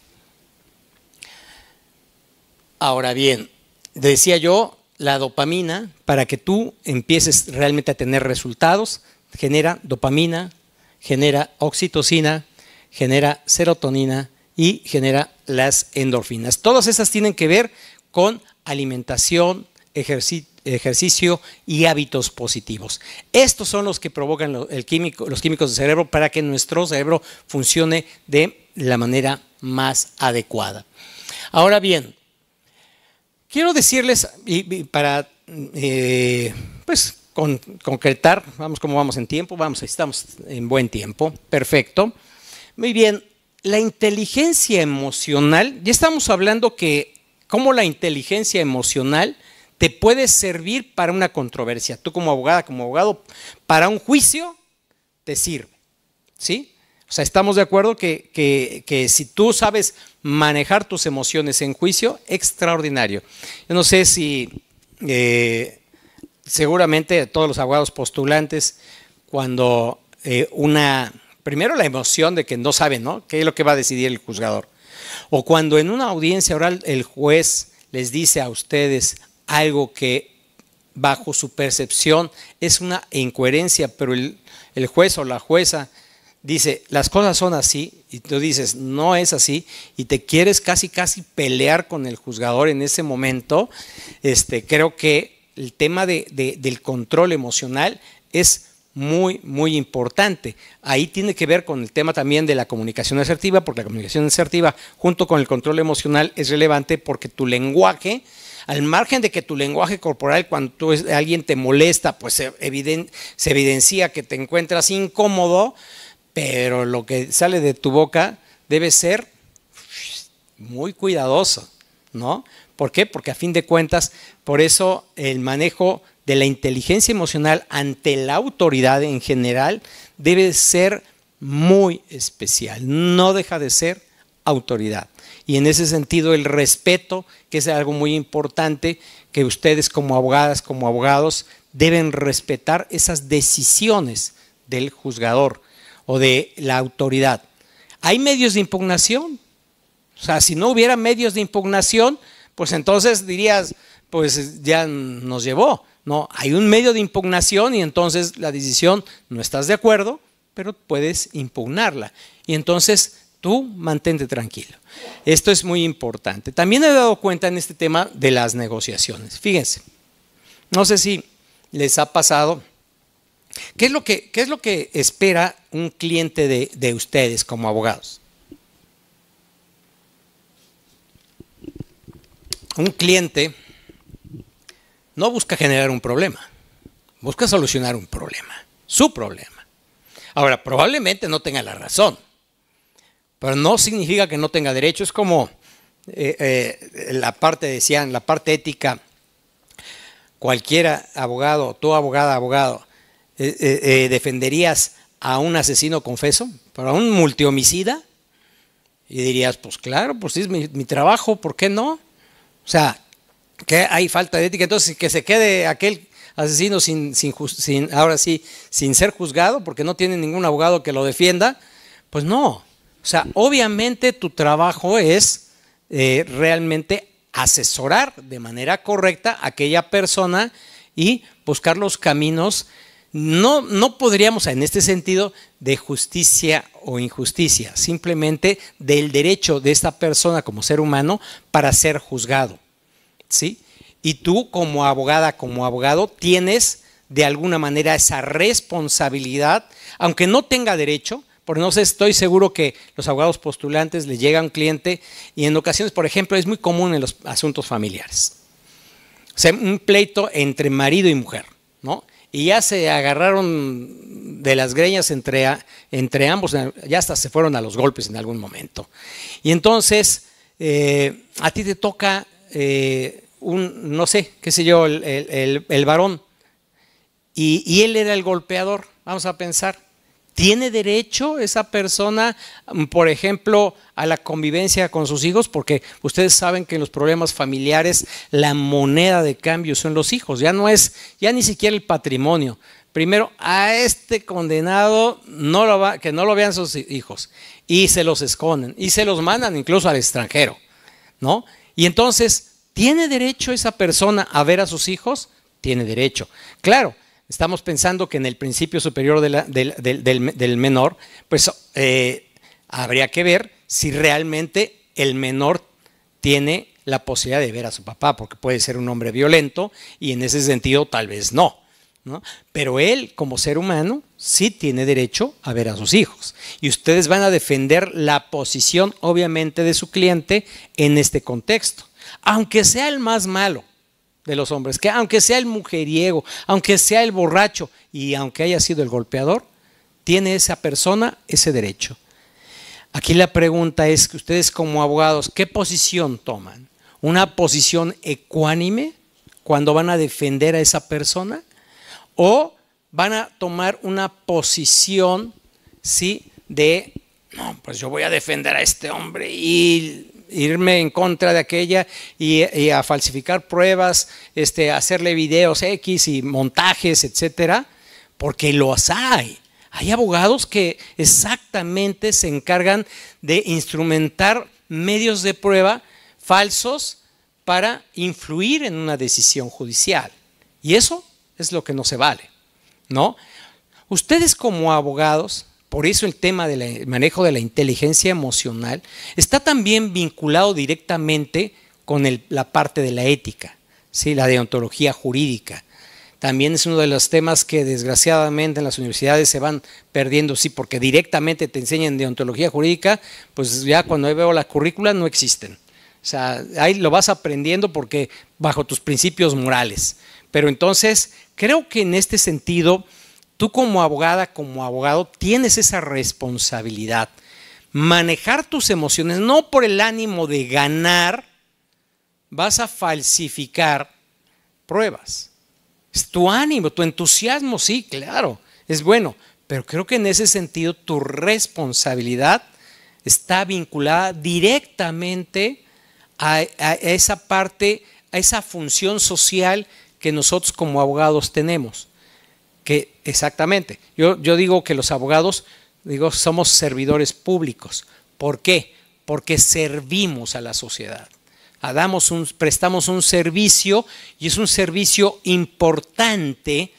Ahora bien, decía yo, la dopamina, para que tú empieces realmente a tener resultados, genera dopamina, genera oxitocina, genera serotonina y genera las endorfinas. Todas esas tienen que ver con alimentación, ejercicio y hábitos positivos. Estos son los que provocan los químicos del cerebro para que nuestro cerebro funcione de la manera más adecuada. Ahora bien, quiero decirles, y para pues concretar, cómo vamos en tiempo, estamos en buen tiempo, perfecto. Muy bien, la inteligencia emocional, ya estamos hablando que cómo la inteligencia emocional te puede servir para una controversia. Tú como abogada, como abogado, para un juicio te sirve, ¿sí? O sea, estamos de acuerdo que si tú sabes manejar tus emociones en juicio, extraordinario. Yo no sé si seguramente todos los abogados postulantes, cuando primero la emoción de que no saben, ¿no?, qué es lo que va a decidir el juzgador. O cuando en una audiencia oral el juez les dice a ustedes algo que bajo su percepción es una incoherencia, pero el juez o la jueza dice, las cosas son así, y tú dices, no es así, y te quieres casi pelear con el juzgador en ese momento. Creo que el tema del control emocional es muy, muy importante. Ahí tiene que ver con el tema también de la comunicación asertiva, porque la comunicación asertiva junto con el control emocional es relevante porque tu lenguaje, al margen de que tu lenguaje corporal cuando alguien te molesta, pues se evidencia que te encuentras incómodo, pero lo que sale de tu boca debe ser muy cuidadoso, ¿no? ¿Por qué? Porque a fin de cuentas, por eso el manejo de la inteligencia emocional ante la autoridad en general debe ser muy especial, no deja de ser autoridad. Y en ese sentido el respeto, que es algo muy importante, que ustedes como abogadas, como abogados, deben respetar esas decisiones del juzgador o de la autoridad. Hay medios de impugnación. O sea, si no hubiera medios de impugnación, pues entonces dirías, pues ya nos llevó. No, hay un medio de impugnación y entonces la decisión no estás de acuerdo, pero puedes impugnarla. Y entonces tú mantente tranquilo. Esto es muy importante. También he dado cuenta en este tema de las negociaciones. Fíjense, no sé si les ha pasado. ¿Qué es lo que espera un cliente de ustedes como abogados? Un cliente no busca generar un problema, busca solucionar un problema, su problema. Ahora, probablemente no tenga la razón, pero no significa que no tenga derecho. Es como la parte, decían, la parte ética. Cualquier abogado, tú abogado, ¿defenderías a un asesino confeso, para un multihomicida? Y dirías, pues claro, pues es mi trabajo, ¿por qué no? O sea, que hay falta de ética, entonces que se quede aquel asesino ahora sí, sin ser juzgado, porque no tiene ningún abogado que lo defienda. Pues no. O sea, obviamente tu trabajo es realmente asesorar de manera correcta a aquella persona y buscar los caminos. No podríamos, en este sentido, de justicia o injusticia, simplemente del derecho de esta persona como ser humano para ser juzgado, ¿sí? Y tú como abogada, como abogado, tienes de alguna manera esa responsabilidad, aunque no tenga derecho, porque no sé, estoy seguro que los abogados postulantes les llega a un cliente y en ocasiones, por ejemplo, es muy común en los asuntos familiares. O sea, un pleito entre marido y mujer, ¿no? Y ya se agarraron de las greñas entre ambos, ya hasta se fueron a los golpes en algún momento. Y entonces, a ti te toca no sé, qué sé yo, el varón, y él era el golpeador, vamos a pensar. ¿Tiene derecho esa persona, por ejemplo, a la convivencia con sus hijos? Porque ustedes saben que en los problemas familiares la moneda de cambio son los hijos, ya ni siquiera el patrimonio. Primero, a este condenado que no lo vean sus hijos, y se los esconden y se los mandan incluso al extranjero, ¿no? Y entonces, ¿tiene derecho esa persona a ver a sus hijos? Tiene derecho. Claro. Estamos pensando que en el principio superior del menor, pues habría que ver si realmente el menor tiene la posibilidad de ver a su papá, porque puede ser un hombre violento y en ese sentido tal vez no, ¿no? Pero él, como ser humano, sí tiene derecho a ver a sus hijos. Y ustedes van a defender la posición, obviamente, de su cliente en este contexto, aunque sea el más malo de los hombres, que aunque sea el mujeriego, aunque sea el borracho y aunque haya sido el golpeador, tiene esa persona ese derecho. Aquí la pregunta es que ustedes como abogados, ¿qué posición toman? ¿Una posición ecuánime cuando van a defender a esa persona? ¿O van a tomar una posición, sí, de, no, pues yo voy a defender a este hombre y irme en contra de aquella y a falsificar pruebas, hacerle videos X y montajes, etcétera? Porque los hay. Hay abogados que exactamente se encargan de instrumentar medios de prueba falsos para influir en una decisión judicial. Y eso es lo que no se vale, ¿no? Ustedes como abogados, por eso el tema del manejo de la inteligencia emocional está también vinculado directamente con la parte de la ética, ¿sí? La deontología jurídica. También es uno de los temas que desgraciadamente en las universidades se van perdiendo, sí, porque directamente te enseñan deontología jurídica, pues ya cuando veo la currícula no existen. O sea, ahí lo vas aprendiendo porque bajo tus principios morales. Pero entonces, creo que en este sentido, tú como abogada, como abogado, tienes esa responsabilidad. Manejar tus emociones, no por el ánimo de ganar, vas a falsificar pruebas. Es tu ánimo, tu entusiasmo, sí, claro, es bueno. Pero creo que en ese sentido tu responsabilidad está vinculada directamente a esa parte, a esa función social que nosotros como abogados tenemos. Que Exactamente. Yo digo que los abogados, somos servidores públicos. ¿Por qué? Porque servimos a la sociedad. Prestamos un servicio, y es un servicio importante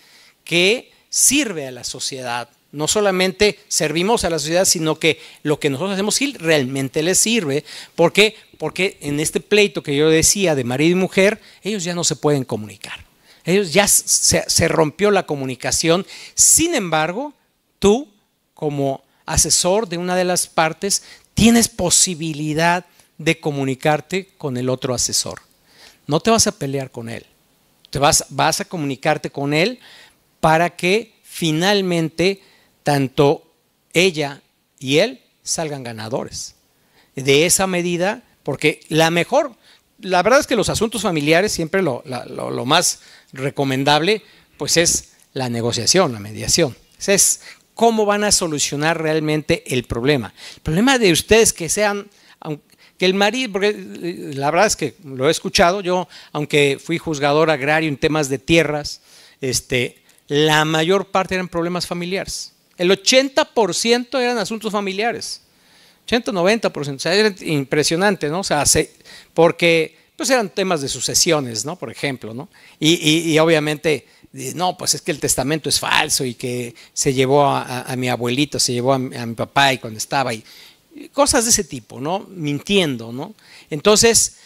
que sirve a la sociedad. No solamente servimos a la sociedad, sino que lo que nosotros hacemos sí realmente les sirve. ¿Por qué? Porque en este pleito que yo decía de marido y mujer, ellos ya no se pueden comunicar. Ellos ya se rompió la comunicación. Sin embargo, tú, como asesor de una de las partes, tienes posibilidad de comunicarte con el otro asesor. No te vas a pelear con él. Vas a comunicarte con él para que finalmente tanto ella y él salgan ganadores. De esa medida, porque la verdad es que los asuntos familiares siempre lo más recomendable pues es la negociación, la mediación. Es cómo van a solucionar realmente el problema. El problema de ustedes que el marido, porque la verdad es que lo he escuchado, yo aunque fui juzgador agrario en temas de tierras, la mayor parte eran problemas familiares. El 80% eran asuntos familiares. 80-90%, o sea, era impresionante, ¿no? O sea, porque pues eran temas de sucesiones, ¿no? Por ejemplo, ¿no? Y obviamente, no, pues es que el testamento es falso y que se llevó a mi abuelito, se llevó a mi papá y cuando estaba ahí. Cosas de ese tipo, ¿no? Mintiendo, ¿no? Entonces,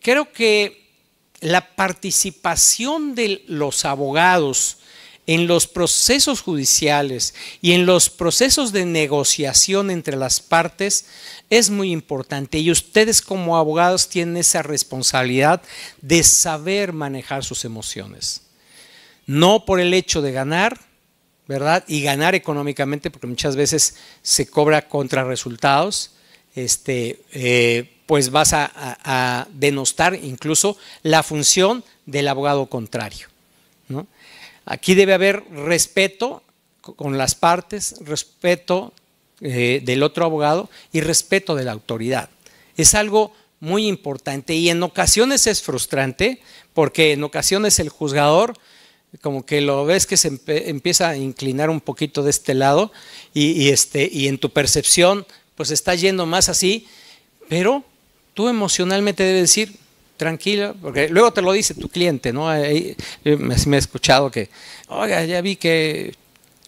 creo que la participación de los abogados en los procesos judiciales y en los procesos de negociación entre las partes es muy importante, y ustedes como abogados tienen esa responsabilidad de saber manejar sus emociones. No por el hecho de ganar, ¿verdad? Y ganar económicamente, porque muchas veces se cobra contra resultados, pues vas a denostar incluso la función del abogado contrario, ¿no? Aquí debe haber respeto con las partes, respeto del otro abogado y respeto de la autoridad. Es algo muy importante, y en ocasiones es frustrante porque en ocasiones el juzgador como que lo ves que se empieza a inclinar un poquito de este lado y en tu percepción pues está yendo más así, pero tú emocionalmente debes decir tranquila, porque luego te lo dice tu cliente, ¿no? Me he escuchado que, oiga, ya vi que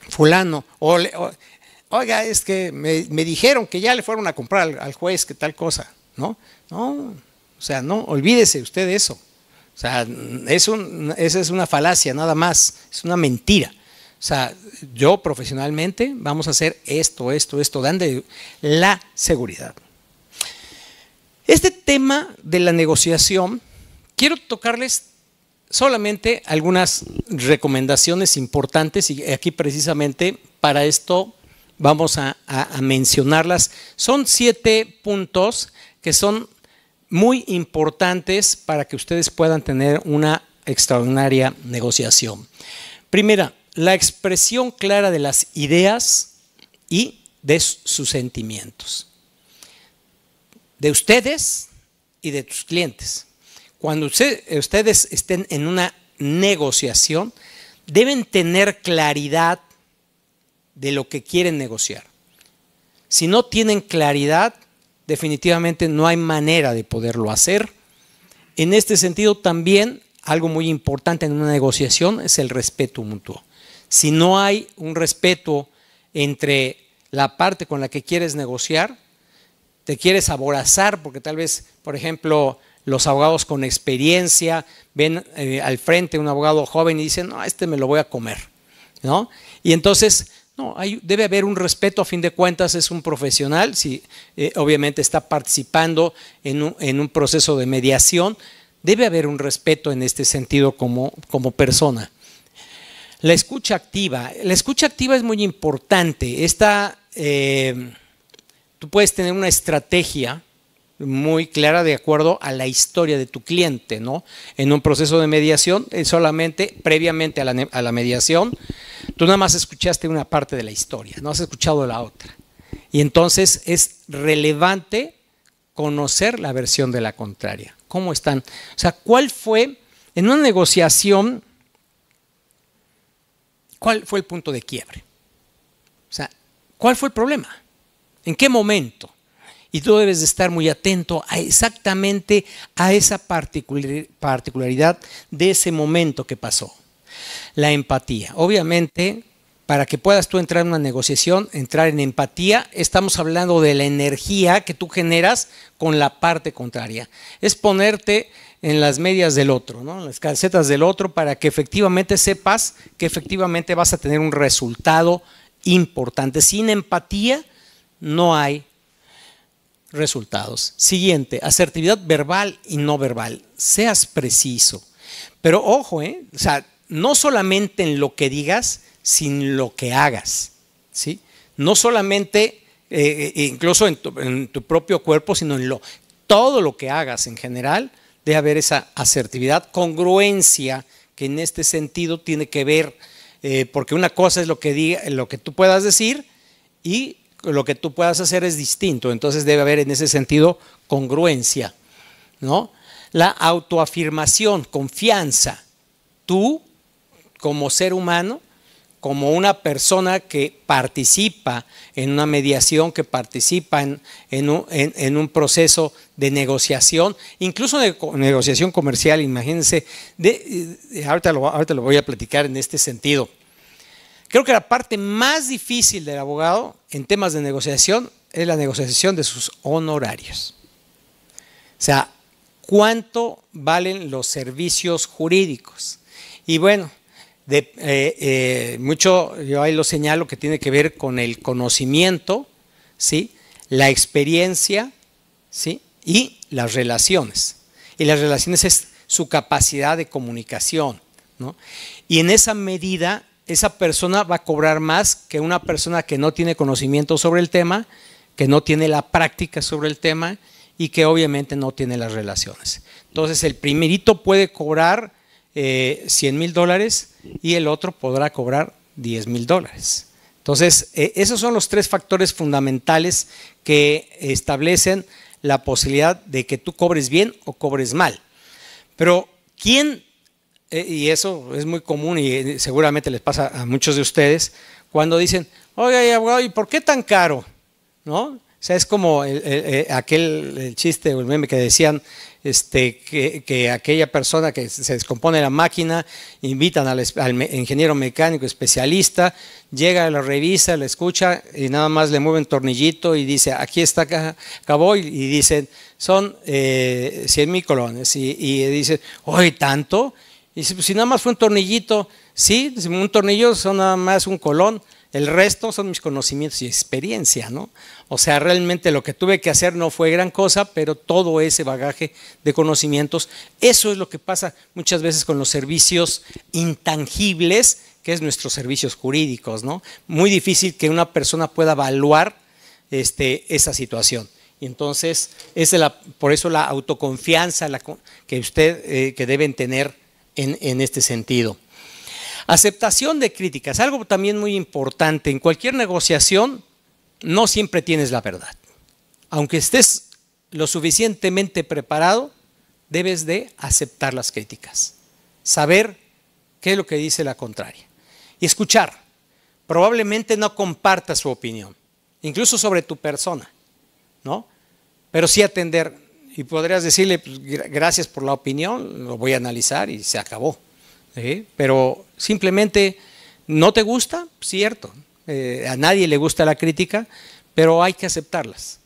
fulano, oiga, es que me dijeron que ya le fueron a comprar al juez que tal cosa, ¿no? No, o sea, no, olvídese usted de eso. O sea, esa es una falacia nada más, es una mentira. O sea, yo profesionalmente vamos a hacer esto, dando la seguridad. Este tema de la negociación, quiero tocarles solamente algunas recomendaciones importantes, y aquí precisamente para esto vamos a mencionarlas. Son 7 puntos que son muy importantes para que ustedes puedan tener una extraordinaria negociación. Primera, la expresión clara de las ideas y de sus sentimientos, de ustedes y de tus clientes. Cuando ustedes estén en una negociación, deben tener claridad de lo que quieren negociar. Si no tienen claridad, definitivamente no hay manera de poderlo hacer. En este sentido también, algo muy importante en una negociación es el respeto mutuo. Si no hay un respeto entre la parte con la que quieres negociar, te quieres aborazar porque tal vez, por ejemplo, los abogados con experiencia ven al frente un abogado joven y dicen, no, me lo voy a comer, ¿no? Y entonces, no, debe haber un respeto, a fin de cuentas es un profesional, si obviamente está participando en un proceso de mediación, debe haber un respeto en este sentido como persona. La escucha activa es muy importante. Tú puedes tener una estrategia muy clara de acuerdo a la historia de tu cliente, ¿no? En un proceso de mediación, solamente previamente a la mediación, tú nada más escuchaste una parte de la historia, no has escuchado la otra. Y entonces es relevante conocer la versión de la contraria. ¿Cómo están? O sea, ¿cuál fue en una negociación? ¿cuál fue el punto de quiebre? O sea, ¿cuál fue el problema? ¿En qué momento? Y tú debes de estar muy atento exactamente a esa particularidad de ese momento que pasó. La empatía. Obviamente, para que puedas tú entrar en una negociación, entrar en empatía, estamos hablando de la energía que tú generas con la parte contraria. Es ponerte en las medias del otro, ¿no? En las calcetas del otro, para que efectivamente sepas que efectivamente vas a tener un resultado importante. Sin empatía no hay resultados. Siguiente, asertividad verbal y no verbal. Seas preciso. Pero ojo, o sea, no solamente en lo que digas, sino en lo que hagas, ¿sí? No solamente, incluso en tu propio cuerpo, sino en todo lo que hagas en general, debe haber esa asertividad, congruencia, que en este sentido tiene que ver, porque una cosa es lo que tú puedas decir y lo que tú puedas hacer es distinto. Entonces debe haber en ese sentido congruencia, ¿no? La autoafirmación, confianza. Tú, como ser humano, como una persona que participa en una mediación, que participa en un proceso de negociación, incluso de negociación comercial, imagínense, ahorita lo voy a platicar en este sentido. Creo que la parte más difícil del abogado en temas de negociación es la negociación de sus honorarios. O sea, ¿cuánto valen los servicios jurídicos? Y bueno, mucho yo ahí lo señalo que tiene que ver con el conocimiento, ¿sí? La experiencia, ¿sí? Y las relaciones. Y las relaciones es su capacidad de comunicación, ¿no? Y en esa medida, esa persona va a cobrar más que una persona que no tiene conocimiento sobre el tema, que no tiene la práctica sobre el tema y que obviamente no tiene las relaciones. Entonces el primerito puede cobrar $100,000 y el otro podrá cobrar $10,000. Entonces esos son los tres factores fundamentales que establecen la posibilidad de que tú cobres bien o cobres mal. Pero ¿quién? Y eso es muy común y seguramente les pasa a muchos de ustedes cuando dicen, oye, abogado, ¿y por qué tan caro? ¿No? O sea, es como el chiste o el meme que decían que aquella persona que se descompone la máquina, invitan al ingeniero mecánico especialista, llega, lo revisa, lo escucha y nada más le mueve un tornillito y dice, aquí está, acabó, y dicen, son 100,000 colones. Y dicen, oye, ¿tanto? Y dice, pues si nada más fue un tornillito, sí, un tornillo son nada más un colón, el resto son mis conocimientos y experiencia, ¿no? O sea, realmente lo que tuve que hacer no fue gran cosa, pero todo ese bagaje de conocimientos, eso es lo que pasa muchas veces con los servicios intangibles, que es nuestros servicios jurídicos, ¿no? Muy difícil que una persona pueda evaluar esa situación. Y entonces, por eso la autoconfianza que deben tener en este sentido. Aceptación de críticas, algo también muy importante. En cualquier negociación no siempre tienes la verdad. Aunque estés lo suficientemente preparado, debes de aceptar las críticas. Saber qué es lo que dice la contraria. Y escuchar. Probablemente no compartas su opinión, incluso sobre tu persona, ¿no? Pero sí atender. Y podrías decirle, pues, gracias por la opinión, lo voy a analizar y se acabó. ¿Sí? Pero simplemente no te gusta, cierto, a nadie le gusta la crítica, pero hay que aceptarlas.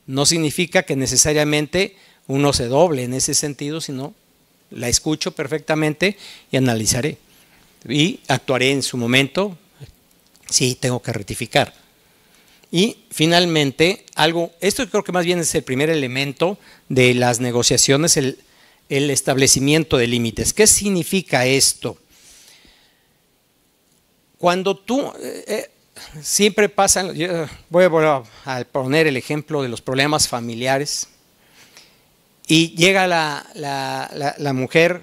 No significa que necesariamente uno se doble en ese sentido, sino la escucho perfectamente y analizaré y actuaré en su momento si tengo que rectificar. Y finalmente, esto creo que más bien es el primer elemento de las negociaciones, el establecimiento de límites. ¿Qué significa esto? Cuando tú, siempre pasan, voy a poner el ejemplo de los problemas familiares, y llega la mujer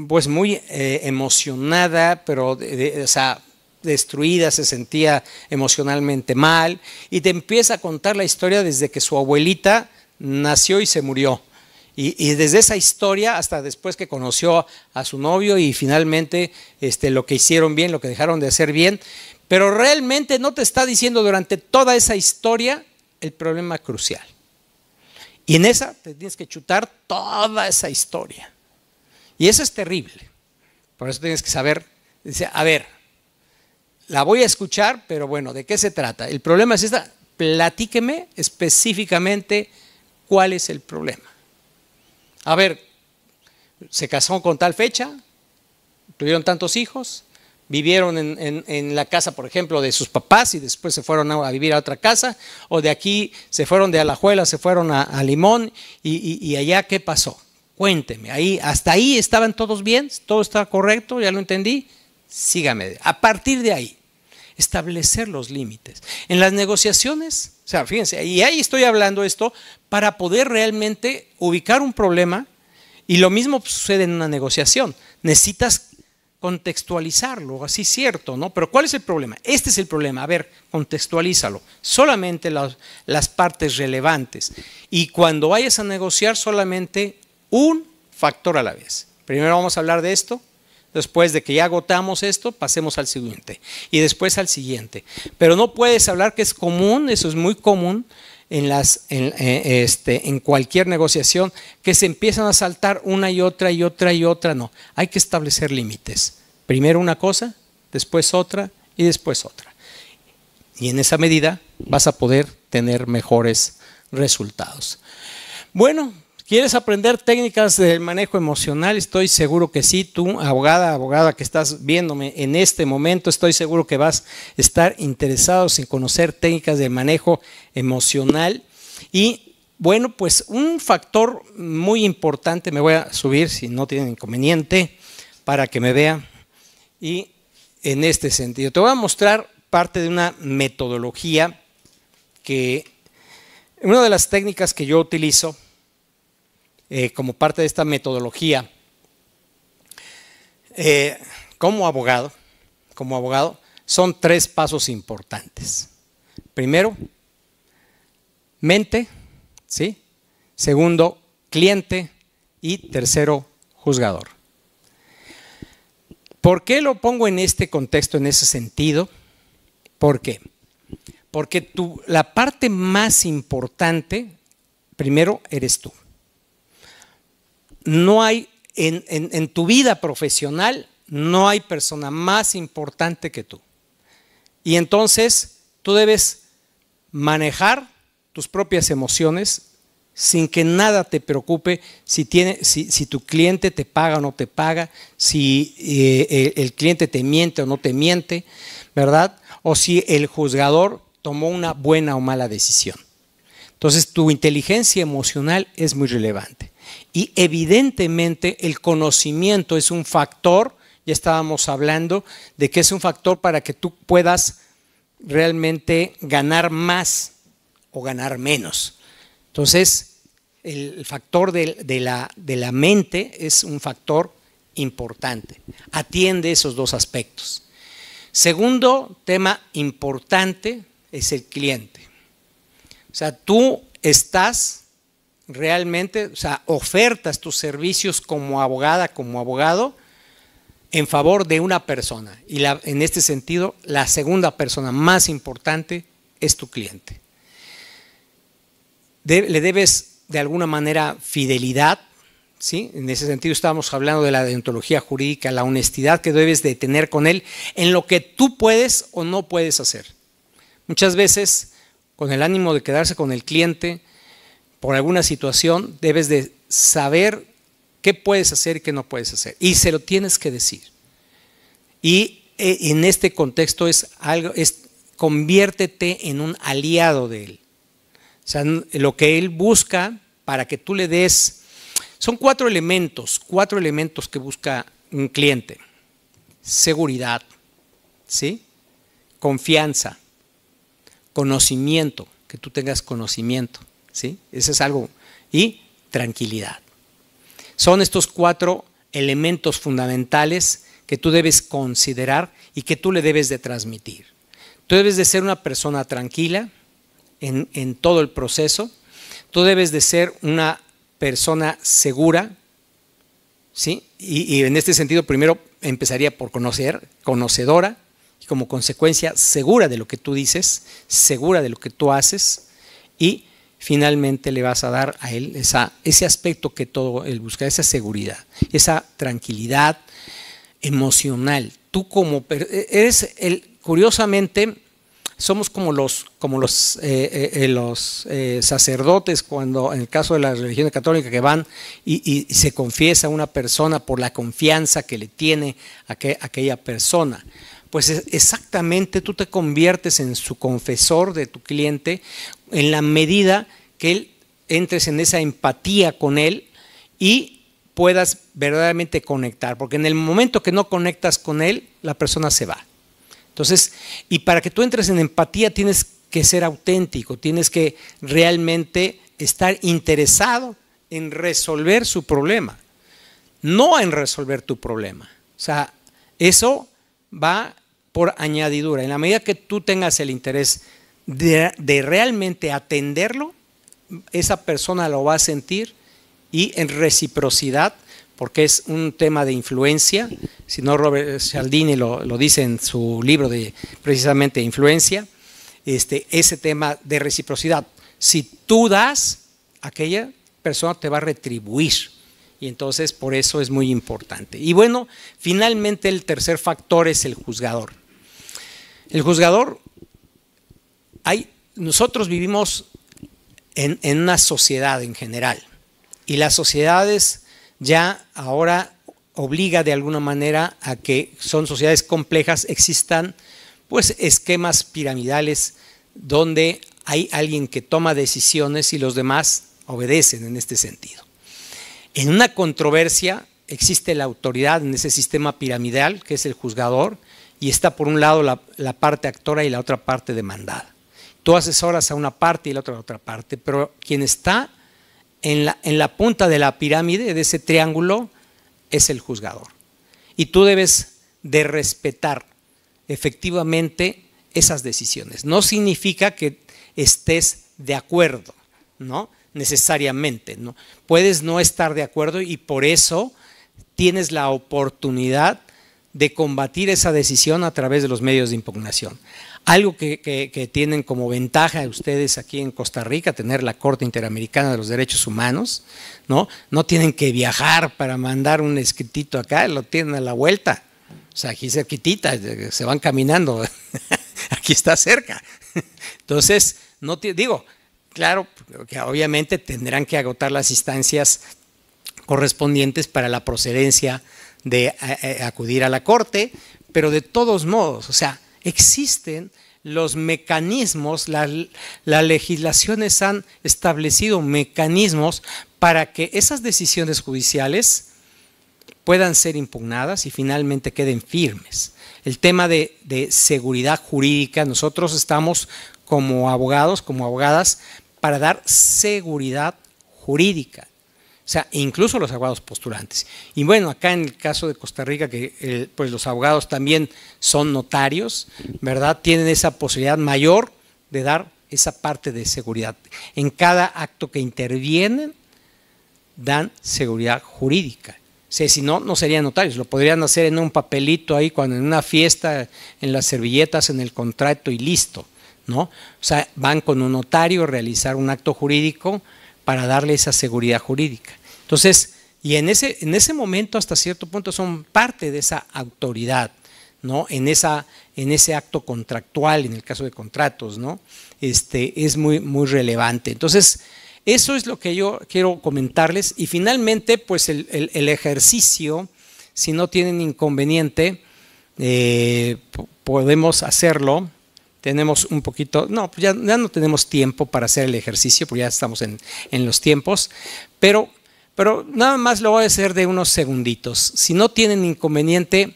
pues muy emocionada, pero o sea, destruida, se sentía emocionalmente mal, y te empieza a contar la historia desde que su abuelita nació y se murió. Y desde esa historia hasta después que conoció a su novio y finalmente lo que hicieron bien, lo que dejaron de hacer bien, pero realmente no te está diciendo durante toda esa historia el problema crucial. Y en esa te tienes que chutar toda esa historia. Y eso es terrible. Por eso tienes que saber, dice, a ver, la voy a escuchar, pero bueno, ¿de qué se trata? El problema es esta, platíqueme específicamente cuál es el problema. A ver, se casó con tal fecha, tuvieron tantos hijos, vivieron en la casa, por ejemplo, de sus papás y después se fueron a vivir a otra casa, o de aquí se fueron de Alajuela, se fueron a Limón y allá, ¿qué pasó? Cuénteme, hasta ahí estaban todos bien, todo estaba correcto, ya lo entendí, sígame. A partir de ahí, establecer los límites. En las negociaciones, o sea, fíjense, y ahí estoy hablando esto para poder realmente ubicar un problema, y lo mismo sucede en una negociación. Necesitas contextualizarlo, así es cierto, ¿no? Pero ¿cuál es el problema? Este es el problema, a ver, contextualízalo, solamente las partes relevantes. Y cuando vayas a negociar, solamente un factor a la vez. Primero vamos a hablar de esto, después de que ya agotamos esto, pasemos al siguiente y después al siguiente. Pero no puedes hablar, que es común, eso es muy común en cualquier negociación, que se empiezan a saltar una y otra y otra y otra. No, hay que establecer límites. Primero una cosa, después otra y después otra. Y en esa medida vas a poder tener mejores resultados. Bueno, ¿quieres aprender técnicas del manejo emocional? Estoy seguro que sí. Tú, abogada que estás viéndome en este momento, estoy seguro que vas a estar interesados en conocer técnicas del manejo emocional. Y bueno, pues un factor muy importante, me voy a subir si no tienen inconveniente para que me vean. Y en este sentido, te voy a mostrar parte de una metodología que, una de las técnicas que yo utilizo como parte de esta metodología, como abogado, son 3 pasos importantes. Primero, mente, ¿sí? Segundo, cliente, y tercero, juzgador. ¿Por qué lo pongo en este contexto, en ese sentido? ¿Por qué? Porque la parte más importante, primero, eres tú. No hay, en tu vida profesional, no hay persona más importante que tú. Y entonces tú debes manejar tus propias emociones sin que nada te preocupe si tu cliente te paga o no te paga, si el cliente te miente o no te miente, ¿verdad? O si el juzgador tomó una buena o mala decisión. Entonces tu inteligencia emocional es muy relevante. Y evidentemente el conocimiento es un factor, ya estábamos hablando de que es un factor para que tú puedas realmente ganar más o ganar menos. Entonces, el factor de la mente es un factor importante. Atiende esos 2 aspectos. Segundo tema importante es el cliente. O sea, tú estás realmente, o sea, ofertas tus servicios como abogada, como abogado, en favor de una persona. Y en este sentido, la segunda persona más importante es tu cliente. Le debes de alguna manera fidelidad, ¿sí? En ese sentido estamos hablando de la deontología jurídica, la honestidad que debes de tener con él en lo que tú puedes o no puedes hacer. Muchas veces, con el ánimo de quedarse con el cliente, por alguna situación, debes de saber qué puedes hacer y qué no puedes hacer. Y se lo tienes que decir. Y en este contexto conviértete en un aliado de él. O sea, lo que él busca para que tú le des, son 4 elementos que busca un cliente. Seguridad, ¿sí? Confianza, conocimiento, que tú tengas conocimiento, ¿sí? Eso es algo. Y tranquilidad. Son estos 4 elementos fundamentales que tú debes considerar y que tú le debes de transmitir. Tú debes de ser una persona tranquila en todo el proceso. Tú debes de ser una persona segura, ¿sí? Y en este sentido primero empezaría por conocedora, y como consecuencia segura de lo que tú dices, segura de lo que tú haces, y finalmente le vas a dar a él ese aspecto que todo él busca, esa seguridad, esa tranquilidad emocional. Tú curiosamente, somos como los sacerdotes cuando en el caso de la religión católica que van y se confiesa a una persona por la confianza que le tiene a aquella persona. Pues exactamente tú te conviertes en su confesor de tu cliente en la medida que él entres en esa empatía con él y puedas verdaderamente conectar, porque en el momento que no conectas con él, la persona se va. Entonces, y para que tú entres en empatía tienes que ser auténtico, tienes que realmente estar interesado en resolver su problema, no en resolver tu problema. O sea, eso va por añadidura. En la medida que tú tengas el interés de realmente atenderlo, esa persona lo va a sentir y en reciprocidad, porque es un tema de influencia, si no Robert Cialdini lo dice en su libro de precisamente influencia, ese tema de reciprocidad. Si tú das, aquella persona te va a retribuir y entonces por eso es muy importante. Y bueno, finalmente el tercer factor es el juzgador. El juzgador, nosotros vivimos en una sociedad en general y las sociedades ya ahora obliga de alguna manera a que son sociedades complejas, existan pues esquemas piramidales donde hay alguien que toma decisiones y los demás obedecen en este sentido. En una controversia existe la autoridad en ese sistema piramidal que es el juzgador y está por un lado la parte actora y la otra parte demandada. Tú asesoras a una parte y la otra a otra parte, pero quien está en la punta de la pirámide, de ese triángulo, es el juzgador. Y tú debes de respetar efectivamente esas decisiones. No significa que estés de acuerdo, ¿no? Necesariamente, ¿no? Puedes no estar de acuerdo y por eso tienes la oportunidad de combatir esa decisión a través de los medios de impugnación. Algo que tienen como ventaja ustedes aquí en Costa Rica, tener la Corte Interamericana de los Derechos Humanos, ¿no? No tienen que viajar para mandar un escritito acá, lo tienen a la vuelta. O sea, aquí cerquitita, se van caminando, aquí está cerca. Entonces, claro, que obviamente tendrán que agotar las instancias correspondientes para la procedencia de acudir a la Corte, pero de todos modos, o sea, existen los mecanismos, las legislaciones han establecido mecanismos para que esas decisiones judiciales puedan ser impugnadas y finalmente queden firmes. El tema de seguridad jurídica, nosotros estamos como abogados, como abogadas, para dar seguridad jurídica. O sea, incluso los abogados postulantes. Y bueno, acá en el caso de Costa Rica, que pues los abogados también son notarios, ¿verdad? Tienen esa posibilidad mayor de dar esa parte de seguridad. En cada acto que intervienen, dan seguridad jurídica. O sea, si no, no serían notarios, lo podrían hacer en un papelito ahí, cuando en una fiesta, en las servilletas, en el contrato y listo, ¿no? O sea, van con un notario a realizar un acto jurídico para darle esa seguridad jurídica. Entonces, y en ese momento hasta cierto punto son parte de esa autoridad, ¿no? En ese acto contractual, en el caso de contratos, ¿no? Es muy, muy relevante. Entonces, eso es lo que yo quiero comentarles y finalmente, pues el ejercicio, si no tienen inconveniente, podemos hacerlo. Tenemos un poquito, no, ya no tenemos tiempo para hacer el ejercicio, porque ya estamos en los tiempos, pero nada más lo voy a hacer de unos segunditos. Si no tienen inconveniente,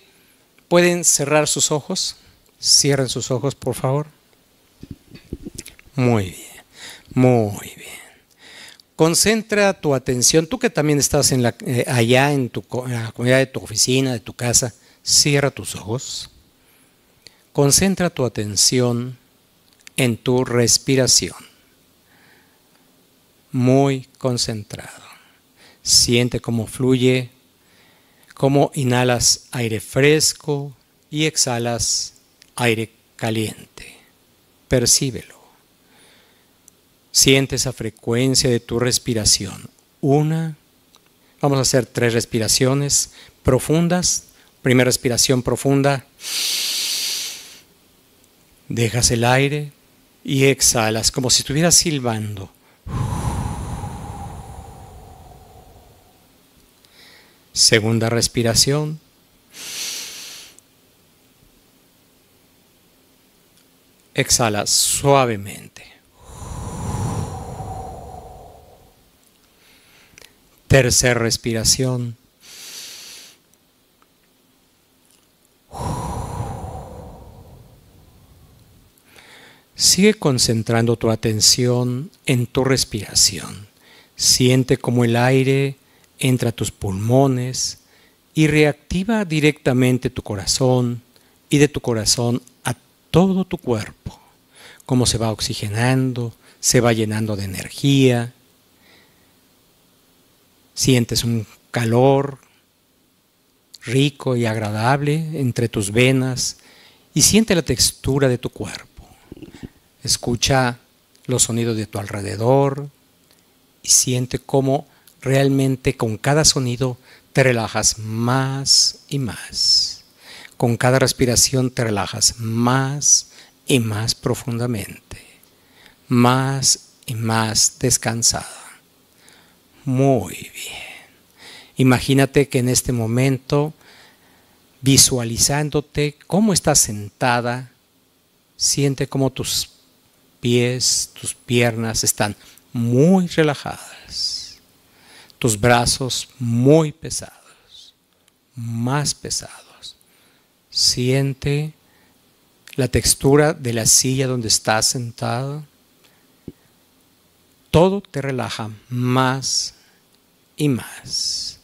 pueden cerrar sus ojos. Cierren sus ojos, por favor. Muy bien, muy bien. Concentra tu atención, tú que también estás allá en la comunidad de tu oficina, de tu casa, cierra tus ojos. Concentra tu atención en tu respiración. Muy concentrado. Siente cómo fluye, cómo inhalas aire fresco y exhalas aire caliente. Percíbelo. Siente esa frecuencia de tu respiración. Vamos a hacer 3 respiraciones profundas. Primera respiración profunda. Dejas el aire y exhalas como si estuvieras silbando. Segunda respiración. Exhala suavemente. Tercera respiración. Sigue concentrando tu atención en tu respiración. Siente cómo el aire entra a tus pulmones y reactiva directamente tu corazón y de tu corazón a todo tu cuerpo. Cómo se va oxigenando, se va llenando de energía. Sientes un calor rico y agradable entre tus venas y siente la textura de tu cuerpo. Escucha los sonidos de tu alrededor y siente cómo realmente con cada sonido te relajas más y más. Con cada respiración te relajas más y más profundamente, más y más descansada. Muy bien. Imagínate que en este momento, visualizándote cómo estás sentada, siente cómo tus pies, tus piernas están muy relajadas. Tus brazos muy pesados, más pesados. Siente la textura de la silla donde estás sentado. Todo te relaja más y más.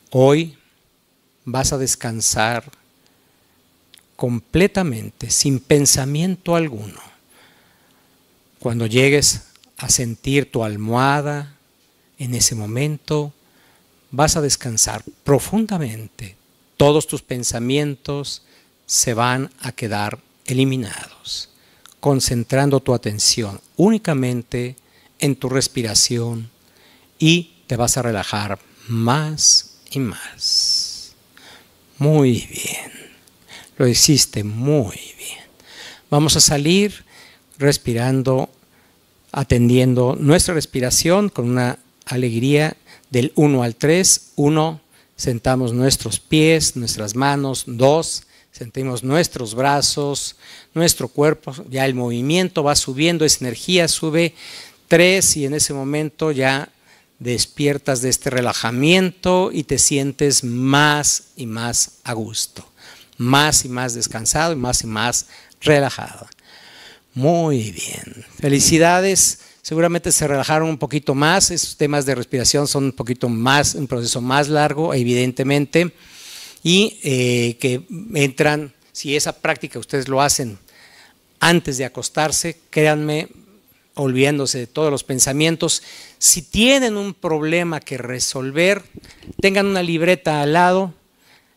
Hoy vas a descansar completamente, sin pensamiento alguno. Cuando llegues a sentir tu almohada, en ese momento vas a descansar profundamente. Todos tus pensamientos se van a quedar eliminados, concentrando tu atención únicamente en tu respiración y te vas a relajar más y más. Muy bien, lo hiciste muy bien. Vamos a salir respirando, atendiendo nuestra respiración con una alegría del 1 al 3. 1, sentamos nuestros pies, nuestras manos. 2, sentimos nuestros brazos, nuestro cuerpo, ya el movimiento va subiendo, esa energía sube. 3, y en ese momento ya despiertas de este relajamiento y te sientes más y más a gusto, más y más descansado y más relajado. Muy bien, felicidades. Seguramente se relajaron un poquito más. Esos temas de respiración son un poquito más, un proceso más largo, evidentemente, y que entran, si esa práctica ustedes lo hacen antes de acostarse, créanme, olvidándose de todos los pensamientos. Si tienen un problema que resolver, tengan una libreta al lado,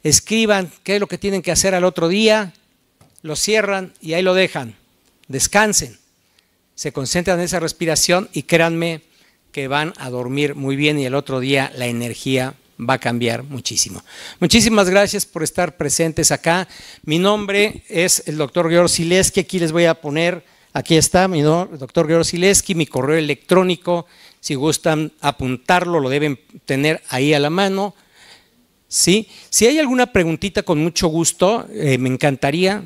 escriban qué es lo que tienen que hacer al otro día, lo cierran y ahí lo dejan. Descansen, se concentran en esa respiración y créanme que van a dormir muy bien y el otro día la energía va a cambiar muchísimo. Muchísimas gracias por estar presentes acá. Mi nombre es el doctor Georg Sileski. Aquí les voy a poner, aquí está mi nombre, doctor Georg Sileski, mi correo electrónico. Si gustan apuntarlo, lo deben tener ahí a la mano. ¿Sí? Si hay alguna preguntita, con mucho gusto, me encantaría,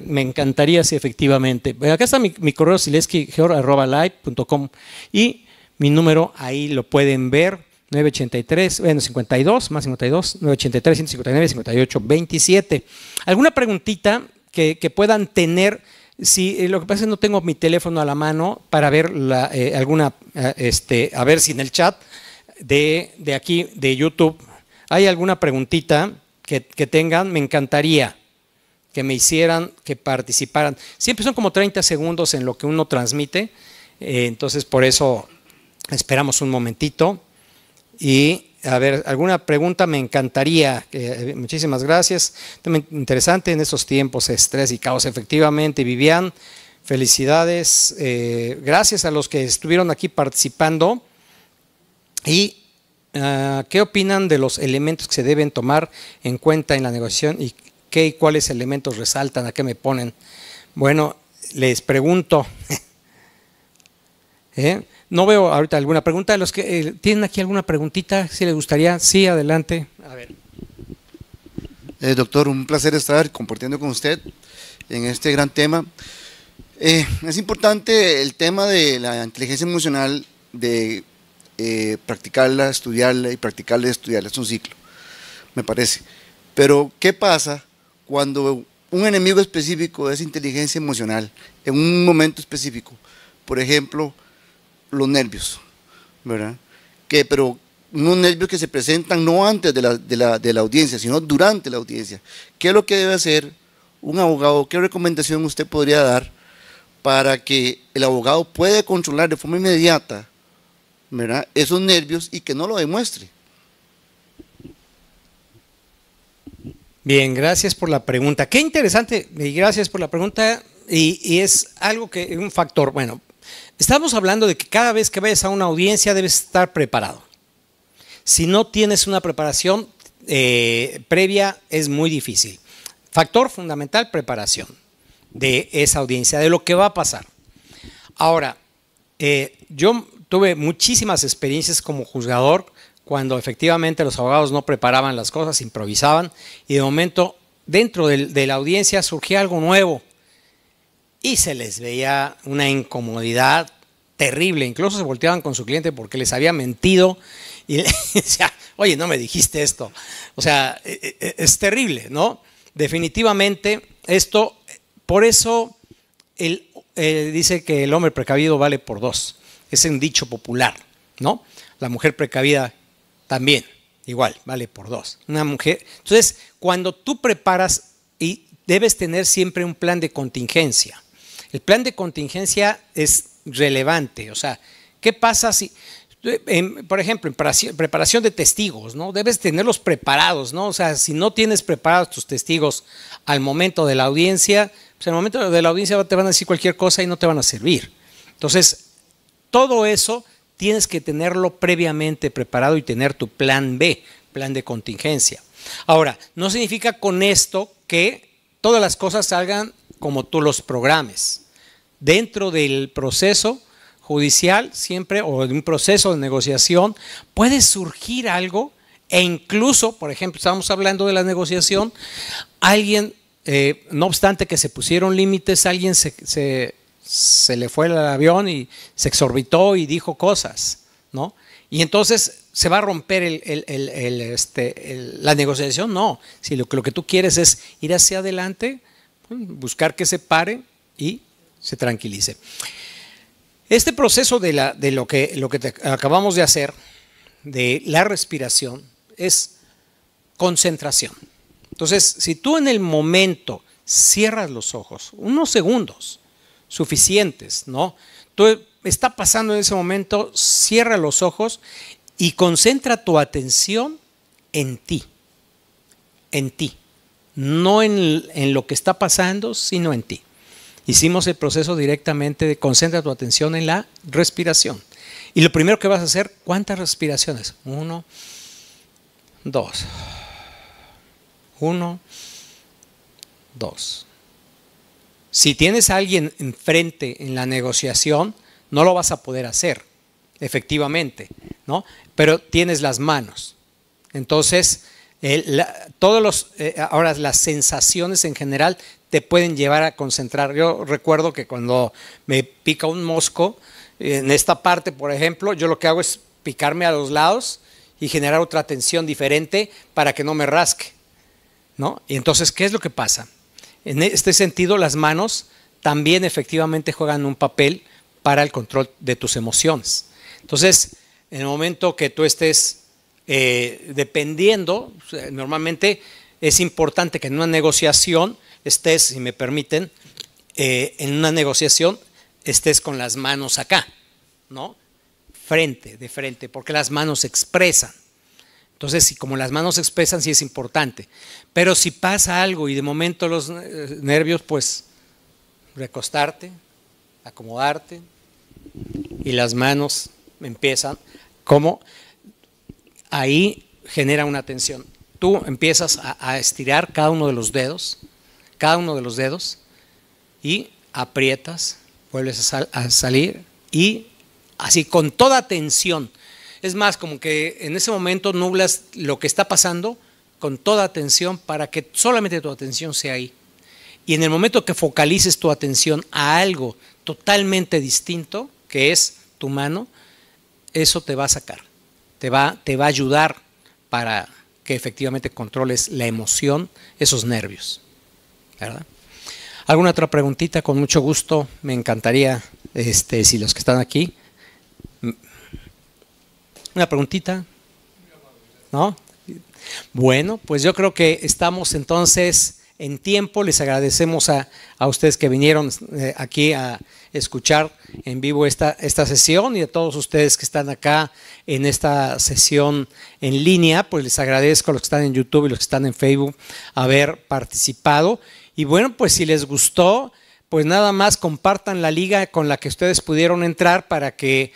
sí, efectivamente. Acá está mi correo sileski@live.com y mi número ahí lo pueden ver, 983, 52, más 52, 983, 159, 58, 27. ¿Alguna preguntita que puedan tener? Si lo que pasa es que no tengo mi teléfono a la mano para ver alguna, a ver si en el chat de aquí, de YouTube, hay alguna preguntita que tengan. Me encantaría que me hicieran, que participaran. Siempre son como 30 segundos en lo que uno transmite, entonces por eso esperamos un momentito y a ver, alguna pregunta me encantaría. Muchísimas gracias. También interesante en estos tiempos, estrés y caos. Efectivamente, Vivian, felicidades. Gracias a los que estuvieron aquí participando. Y ¿qué opinan de los elementos que se deben tomar en cuenta en la negociación y qué y cuáles elementos resaltan? ¿A qué me ponen? Bueno, les pregunto. No veo ahorita alguna pregunta. Los que tienen aquí alguna preguntita, si les gustaría, sí, adelante. A ver. Doctor, un placer estar compartiendo con usted en este gran tema. Es importante el tema de la inteligencia emocional, de practicarla, estudiarla y practicarla y estudiarla. Es un ciclo, me parece. Pero, ¿qué pasa cuando un enemigo específico es inteligencia emocional en un momento específico? Por ejemplo, los nervios, ¿verdad? Pero unos nervios que se presentan no antes de la audiencia, sino durante la audiencia. ¿Qué es lo que debe hacer un abogado? ¿Qué recomendación usted podría dar para que el abogado pueda controlar de forma inmediata, ¿verdad?, esos nervios y que no lo demuestre? Bien, gracias por la pregunta. Qué interesante, y gracias por la pregunta. Y es algo que es un factor. Bueno, estamos hablando de que cada vez que vayas a una audiencia debes estar preparado. Si no tienes una preparación previa, es muy difícil. Factor fundamental, preparación de esa audiencia, de lo que va a pasar. Ahora, yo tuve muchísimas experiencias como juzgador cuando efectivamente los abogados no preparaban las cosas, improvisaban, y de momento dentro de la audiencia surgía algo nuevo y se les veía una incomodidad terrible. Incluso se volteaban con su cliente porque les había mentido y le decía, oye, no me dijiste esto. O sea, es terrible, ¿no? Definitivamente esto, por eso dice que el hombre precavido vale por dos. Es un dicho popular, ¿no? La mujer precavida también, igual, vale por dos. Una mujer. Entonces, cuando tú preparas, y debes tener siempre un plan de contingencia. El plan de contingencia es relevante. O sea, ¿qué pasa si, por ejemplo, en preparación de testigos, ¿no? Debes tenerlos preparados, ¿no? O sea, si no tienes preparados tus testigos al momento de la audiencia, pues en el momento de la audiencia te van a decir cualquier cosa y no te van a servir. Entonces, todo eso tienes que tenerlo previamente preparado y tener tu plan B, plan de contingencia. Ahora, no significa con esto que todas las cosas salgan como tú los programes. Dentro del proceso judicial siempre, o de un proceso de negociación, puede surgir algo, e incluso, por ejemplo, estábamos hablando de la negociación, alguien, no obstante que se pusieron límites, alguien se le fue el avión y se exorbitó y dijo cosas, ¿no? Y entonces se va a romper la negociación. No, si lo que tú quieres es ir hacia adelante, buscar que se pare y se tranquilice. Este proceso de lo que acabamos de hacer, de la respiración, es concentración. Entonces, si tú en el momento cierras los ojos, unos segundos suficientes, ¿no? Tú está pasando en ese momento, cierra los ojos y concentra tu atención en ti, no en lo que está pasando, sino en ti. Hicimos el proceso directamente de concentra tu atención en la respiración. Y lo primero que vas a hacer, ¿cuántas respiraciones? 1, 2. 1, 2. Si tienes a alguien enfrente en la negociación, no lo vas a poder hacer, efectivamente, ¿no? Pero tienes las manos. Entonces, ahora las sensaciones en general te pueden llevar a concentrar. Yo recuerdo que cuando me pica un mosco, en esta parte, por ejemplo, yo lo que hago es picarme a los lados y generar otra tensión diferente para que no me rasque, ¿no? Y entonces, ¿qué es lo que pasa? En este sentido, las manos también efectivamente juegan un papel para el control de tus emociones. Entonces, en el momento que tú estés dependiendo, normalmente es importante que en una negociación estés, si me permiten, en una negociación estés con las manos acá, ¿no? De frente, porque las manos expresan. Entonces, si como las manos se expresan, sí es importante. Pero si pasa algo y de momento los nervios, pues recostarte, acomodarte y las manos empiezan como ahí genera una tensión. Tú empiezas a estirar cada uno de los dedos y aprietas, vuelves a salir y así con toda tensión. Es más, como que en ese momento nublas lo que está pasando con toda atención para que solamente tu atención sea ahí. Y en el momento que focalices tu atención a algo totalmente distinto, que es tu mano, eso te va a sacar, te va a ayudar para que efectivamente controles la emoción, esos nervios, ¿verdad? ¿Alguna otra preguntita? Con mucho gusto, me encantaría, si los que están aquí. ¿Una preguntita? ¿No? Bueno, pues yo creo que estamos entonces en tiempo. Les agradecemos a ustedes que vinieron aquí a escuchar en vivo esta sesión, y a todos ustedes que están acá en esta sesión en línea, pues les agradezco a los que están en YouTube y los que están en Facebook haber participado. Y bueno, pues si les gustó, pues nada más compartan la liga con la que ustedes pudieron entrar para que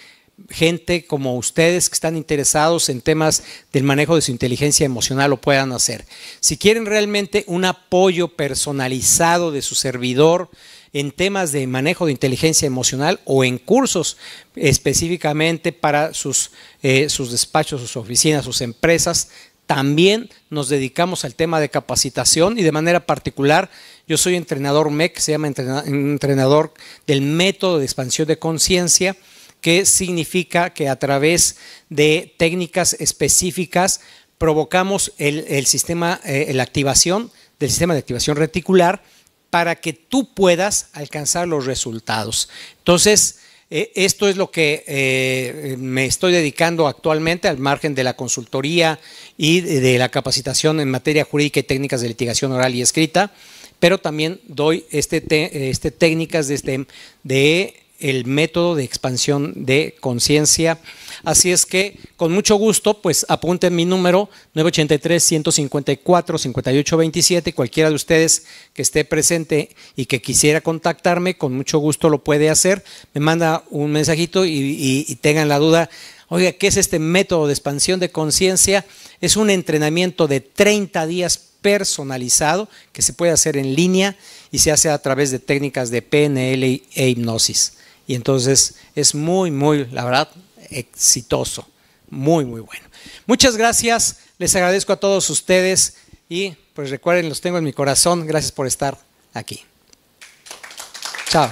gente como ustedes que están interesados en temas del manejo de su inteligencia emocional lo puedan hacer. Si quieren realmente un apoyo personalizado de su servidor en temas de manejo de inteligencia emocional o en cursos específicamente para sus despachos, sus oficinas, sus empresas, también nos dedicamos al tema de capacitación, y de manera particular yo soy entrenador MEC, se llama entrenador del método de expansión de conciencia, que significa que a través de técnicas específicas provocamos la activación del sistema de activación reticular para que tú puedas alcanzar los resultados. Entonces, esto es lo que me estoy dedicando actualmente, al margen de la consultoría y de la capacitación en materia jurídica y técnicas de litigación oral y escrita, pero también doy técnicas de el método de expansión de conciencia. Así es que con mucho gusto, pues apunten mi número 983-154-5827. Cualquiera de ustedes que esté presente y que quisiera contactarme, con mucho gusto lo puede hacer. Me manda un mensajito y tengan la duda, oiga, ¿qué es este método de expansión de conciencia? Es un entrenamiento de 30 días personalizado que se puede hacer en línea y se hace a través de técnicas de PNL e hipnosis. Y entonces es muy, la verdad, exitoso, muy bueno. Muchas gracias, les agradezco a todos ustedes y pues recuerden, los tengo en mi corazón. Gracias por estar aquí. Chao.